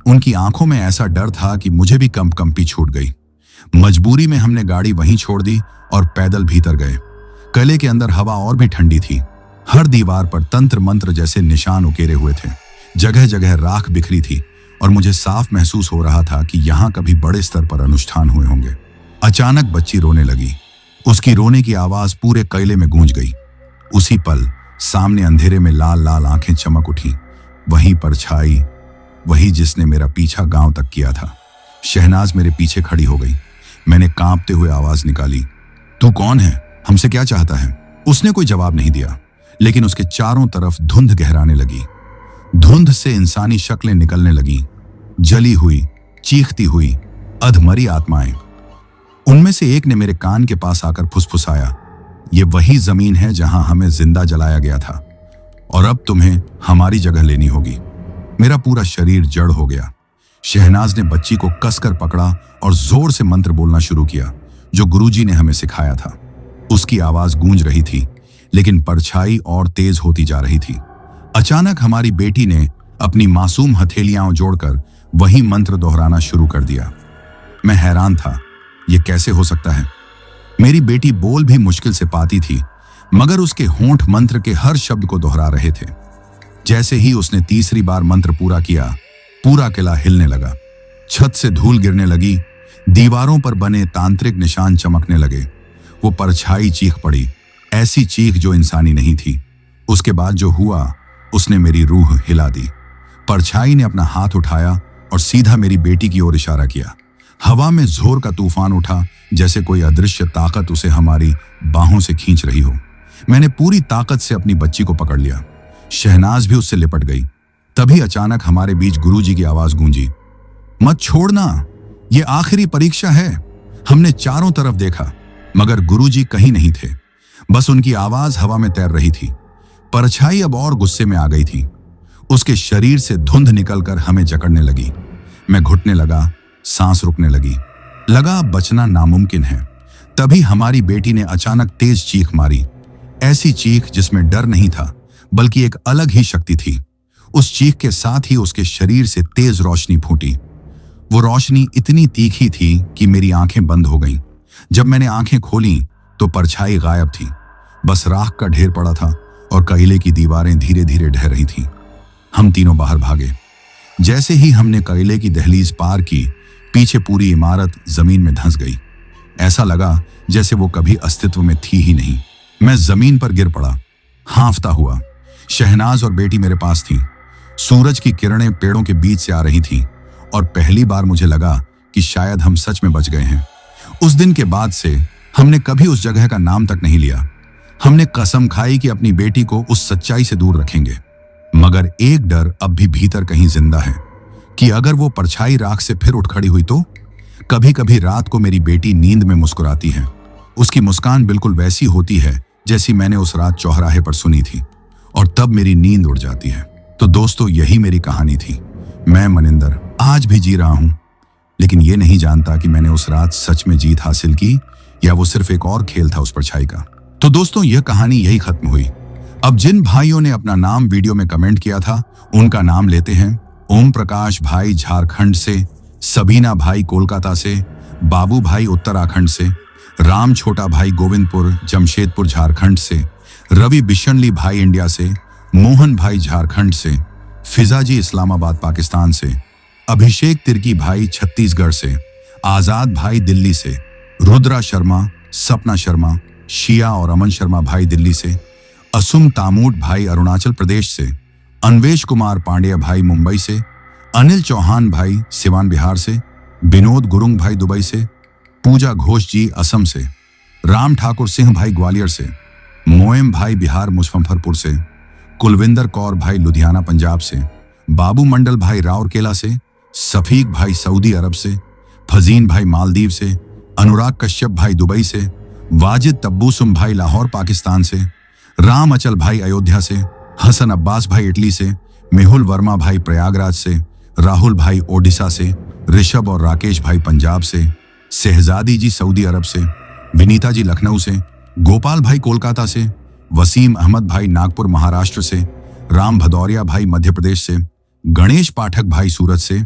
उनकी आंखों में ऐसा डर था कि मुझे भी कंपकंपी छूट गई। मजबूरी में हमने गाड़ी वहीं छोड़ दी और पैदल भीतर गए। किले के अंदर हवा और भी ठंडी थी। हर दीवार पर तंत्र मंत्र जैसे निशान उकेरे हुए थे। जगह जगह राख बिखरी थी और मुझे साफ महसूस हो रहा था कि यहाँ कभी बड़े स्तर पर अनुष्ठान हुए होंगे। अचानक बच्ची रोने लगी। उसकी रोने की आवाज पूरे किले में गूंज गई। उसी पल सामने अंधेरे में लाल लाल आंखें चमक उठी। वही परछाई, वही जिसने मेरा पीछा गांव तक किया था। शहनाज मेरे पीछे खड़ी हो गई। मैंने कांपते हुए आवाज निकाली, तू कौन है? हमसे क्या चाहता है? उसने कोई जवाब नहीं दिया, लेकिन उसके चारों तरफ धुंध गहराने लगी। धुंध से इंसानी शक्लें निकलने लगीं, जली हुई, चीखती हुई, अधमरी आत्माएं। उनमें से एक ने मेरे कान के पास आकर फुसफुसाया, ये वही जमीन है जहां हमें जिंदा जलाया गया था और अब तुम्हें हमारी जगह लेनी होगी। मेरा पूरा शरीर जड़ हो गया। शहनाज ने बच्ची को कसकर पकड़ा और जोर से मंत्र बोलना शुरू किया, जो गुरुजी ने हमें सिखाया था। उसकी आवाज गूंज रही थी, लेकिन परछाई और तेज होती जा रही थी। अचानक हमारी बेटी ने अपनी मासूम हथेलियां जोड़कर वही मंत्र दोहराना शुरू कर दिया। मैं हैरान था, यह कैसे हो सकता है? मेरी बेटी बोल भी मुश्किल से पाती थी, मगर उसके होंठ मंत्र के हर शब्द को दोहरा रहे थे। जैसे ही उसने तीसरी बार मंत्र पूरा किया, पूरा किला हिलने लगा। छत से धूल गिरने लगी, दीवारों पर बने तांत्रिक निशान चमकने लगे। वो परछाई चीख पड़ी, ऐसी चीख जो इंसानी नहीं थी। उसके बाद जो हुआ, उसने मेरी रूह हिला दी। परछाई ने अपना हाथ उठाया और सीधा मेरी बेटी की ओर इशारा किया। हवा में जोर का तूफान उठा, जैसे कोई अदृश्य ताकत उसे हमारी बाहों से खींच रही हो। मैंने पूरी ताकत से अपनी बच्ची को पकड़ लिया। शहनाज भी उससे लिपट गई। तभी अचानक हमारे बीच गुरुजी की आवाज गूंजी, मत छोड़ना, ये आखिरी परीक्षा है। हमने चारों तरफ देखा, मगर गुरुजी कहीं नहीं थे। बस उनकी आवाज हवा में तैर रही थी। परछाई अब और गुस्से में आ गई थी। उसके शरीर से धुंध निकलकर हमें जकड़ने लगी। मैं घुटने लगा, सांस रुकने लगी। लगा अब बचना नामुमकिन है। तभी हमारी बेटी ने अचानक तेज चीख मारी, ऐसी चीख जिसमें डर नहीं था, बल्कि एक अलग ही शक्ति थी। उस चीख के साथ ही उसके शरीर से तेज रोशनी फूटी। वो रोशनी इतनी तीखी थी कि मेरी आंखें बंद हो गईं। जब मैंने आंखें खोलीं तो परछाई गायब थी। बस राख का ढेर पड़ा था और किले की दीवारें धीरे धीरे ढह रही थीं। हम तीनों बाहर भागे। जैसे ही हमने किले की दहलीज पार की, पीछे पूरी इमारत जमीन में धंस गई। ऐसा लगा जैसे वो कभी अस्तित्व में थी ही नहीं। मैं जमीन पर गिर पड़ा, हांफता हुआ। शहनाज और बेटी मेरे पास थी। सूरज की किरणें पेड़ों के बीच से आ रही थीं और पहली बार मुझे लगा कि शायद हम सच में बच गए हैं। उस दिन के बाद से हमने कभी उस जगह का नाम तक नहीं लिया। हमने कसम खाई कि अपनी बेटी को उस सच्चाई से दूर रखेंगे। मगर एक डर अब भी भीतर कहीं जिंदा है कि अगर वो परछाई राख से फिर उठ खड़ी हुई तो। कभी कभी रात को मेरी बेटी नींद में मुस्कुराती है। उसकी मुस्कान बिल्कुल वैसी होती है जैसी मैंने उस रात चौराहे पर सुनी थी, और तब मेरी नींद उड़ जाती है। तो दोस्तों, यही मेरी कहानी थी। मैं मनिंदर आज भी जी रहा हूं, लेकिन ये नहीं जानता कि मैंने उस रात सच में जीत हासिल की या वो सिर्फ एक और खेल था उस परछाई का। तो दोस्तों, यह कहानी यही खत्म हुई। अब जिन भाइयों ने अपना नाम वीडियो में कमेंट किया था, उनका नाम लेते हैं। ओम प्रकाश भाई झारखंड से, सबीना भाई कोलकाता से, बाबू भाई उत्तराखंड से, राम छोटा भाई गोविंदपुर जमशेदपुर झारखंड से, रवि बिशनली भाई इंडिया से, मोहन भाई झारखंड से, फिजाजी इस्लामाबाद पाकिस्तान से, अभिषेक तिर्की भाई छत्तीसगढ़ से, आजाद भाई दिल्ली से, रुद्रा शर्मा, सपना शर्मा, शिया और अमन शर्मा भाई दिल्ली से, असुम तामूट भाई अरुणाचल प्रदेश से, अन्वेश कुमार पांड्या भाई मुंबई से, अनिल चौहान भाई सिवान बिहार से, विनोद गुरुंग भाई दुबई से, पूजा घोष जी असम से, राम ठाकुर सिंह भाई ग्वालियर से, मोएम भाई बिहार मुजफ्फरपुर से, कुलविंदर कौर भाई लुधियाना पंजाब से, बाबू मंडल भाई राउरकेला से, सफीक भाई सऊदी अरब से, फजीन भाई मालदीव से, अनुराग कश्यप भाई दुबई से, वाजिद तब्बूसुम भाई लाहौर पाकिस्तान से, राम अचल भाई अयोध्या से, हसन अब्बास भाई इटली से, मेहुल वर्मा भाई प्रयागराज से, राहुल भाई ओडिशा से, ऋषभ और राकेश भाई पंजाब से, शहजादी जी सऊदी अरब से, विनीता जी लखनऊ से, गोपाल भाई कोलकाता से, वसीम अहमद भाई नागपुर महाराष्ट्र से, राम भदौरिया भाई मध्य प्रदेश से, गणेश पाठक भाई सूरत से,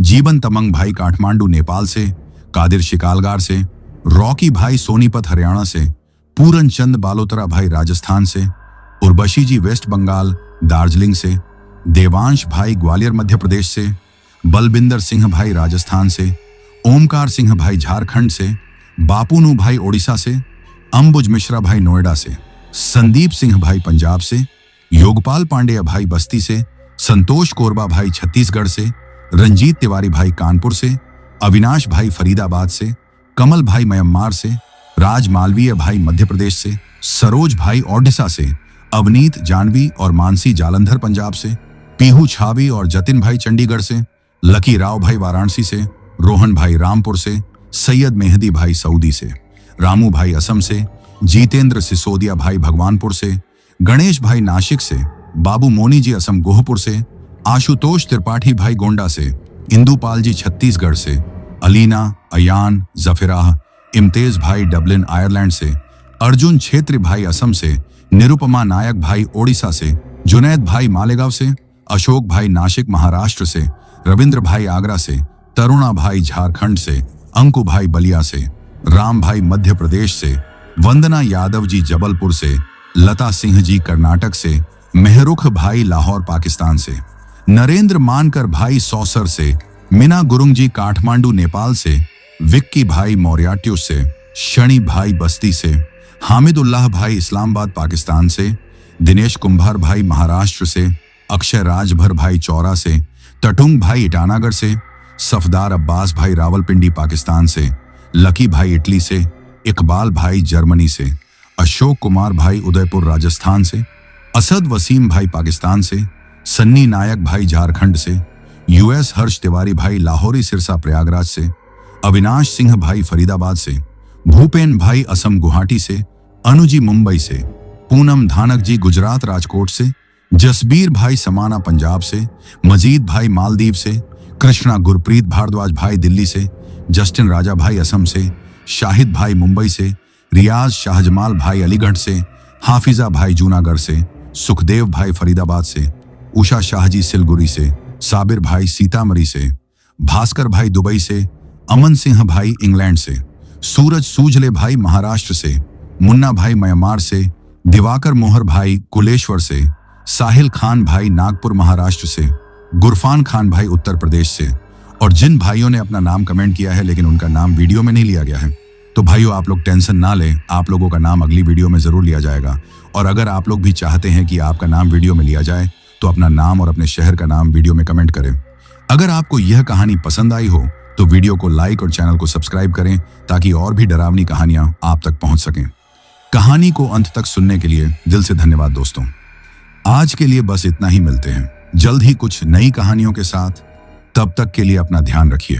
जीवन तमंग भाई काठमांडू नेपाल से, कादिर शिकालगार से, रॉकी भाई सोनीपत हरियाणा से, पूरन चंद बालोतरा भाई राजस्थान से, उर्वशी जी वेस्ट बंगाल दार्जिलिंग से, देवांश भाई ग्वालियर मध्य प्रदेश से, बलबिंदर सिंह भाई राजस्थान से, ओमकार सिंह भाई झारखंड से, बापूनू भाई ओडिशा से, अंबुज मिश्रा भाई नोएडा से, संदीप सिंह भाई पंजाब से, योगपाल पांडेय भाई बस्ती से, संतोष कोरबा भाई छत्तीसगढ़ से, रंजीत तिवारी भाई कानपुर से, अविनाश भाई फरीदाबाद से, कमल भाई म्यांमार से, राज मालवीय भाई मध्य प्रदेश से, सरोज भाई ओडिशा से, अवनीत जानवी और मानसी जालंधर पंजाब से, पीहू छावी और जतिन भाई चंडीगढ़ से, लकी राव भाई वाराणसी से, रोहन भाई रामपुर से, सैयद मेहदी भाई सऊदी से, रामू भाई असम से, जीतेंद्र सिसोदिया भाई भगवानपुर से, गणेश भाई नासिक से, बाबू मोनी जी असम गोहपुर से, आशुतोष त्रिपाठी भाई गोंडा से, इंदुपाल जी छत्तीसगढ़ से, अलीना अयान जफिराह, इम्तेज भाई डबलिन आयरलैंड से, अर्जुन छेत्री भाई असम से, निरुपमा नायक भाई ओडिशा से, जुनैद भाई मालेगांव से, अशोक भाई नासिक महाराष्ट्र से, रविंद्र भाई आगरा से, तरुणा भाई झारखंड से, अंकु भाई बलिया से, राम भाई मध्य प्रदेश से, वंदना यादव जी जबलपुर से, लता सिंह जी कर्नाटक से, मेहरुख भाई लाहौर पाकिस्तान से, नरेंद्र मानकर भाई सौसर से, मीना गुरुंग जी काठमांडू नेपाल से, विक्की भाई मौर्याट्यू से, शनि भाई बस्ती से, हामिदुल्लाह भाई इस्लामाबाद पाकिस्तान से, दिनेश कुंभार भाई महाराष्ट्र से, अक्षय राजभर भाई चौरा से, टटुंग भाई ईटानगर से, सफदार अब्बास भाई रावलपिंडी पाकिस्तान से, लकी भाई इटली से, इकबाल भाई जर्मनी से, अशोक कुमार भाई उदयपुर राजस्थान से, असद वसीम भाई पाकिस्तान से, सन्नी नायक भाई झारखंड से, यूएस हर्ष तिवारी भाई लाहौरी सिरसा प्रयागराज से, अविनाश सिंह भाई फरीदाबाद से, भूपेन भाई असम गुवाहाटी से, अनुजी मुंबई से, पूनम धानक जी गुजरात राजकोट से, जसबीर भाई समाना पंजाब से, मजीद भाई मालदीव से, कृष्णा गुरप्रीत भारद्वाज भाई दिल्ली से, जस्टिन राजा भाई असम से, शाहिद भाई मुंबई से, रियाज शाहजमाल भाई अलीगढ़ से, हाफिजा भाई जूनागढ़ से, सुखदेव भाई फरीदाबाद से, उषा शाहजी सिलगुरी से, साबिर भाई सीतामढ़ी से, भास्कर भाई दुबई से, अमन सिंह भाई इंग्लैंड से, सूरज सूजले भाई महाराष्ट्र से, मुन्ना भाई म्यांमार से, दिवाकर मोहर भाई कुलेश्वर से, साहिल खान भाई नागपुर महाराष्ट्र से, गुरफान खान भाई उत्तर प्रदेश से। और जिन भाइयों ने अपना नाम कमेंट किया है लेकिन उनका नाम वीडियो में नहीं लिया गया है, तो भाइयों आप लोग टेंशन ना लें, आप लोगों का नाम अगली वीडियो में जरूर लिया जाएगा। और अगर आप लोग भी चाहते हैं कि आपका नाम वीडियो में लिया जाए तो अपना नाम और अपने शहर का नाम वीडियो में कमेंट करें। अगर आपको यह कहानी पसंद आई हो तो वीडियो को लाइक और चैनल को सब्सक्राइब करें ताकि और भी डरावनी कहानियां आप तक पहुंच सकें। कहानी को अंत तक सुनने के लिए दिल से धन्यवाद दोस्तों। आज के लिए बस इतना ही, मिलते हैं जल्द ही कुछ नई कहानियों के साथ। तब तक के लिए अपना ध्यान रखिए।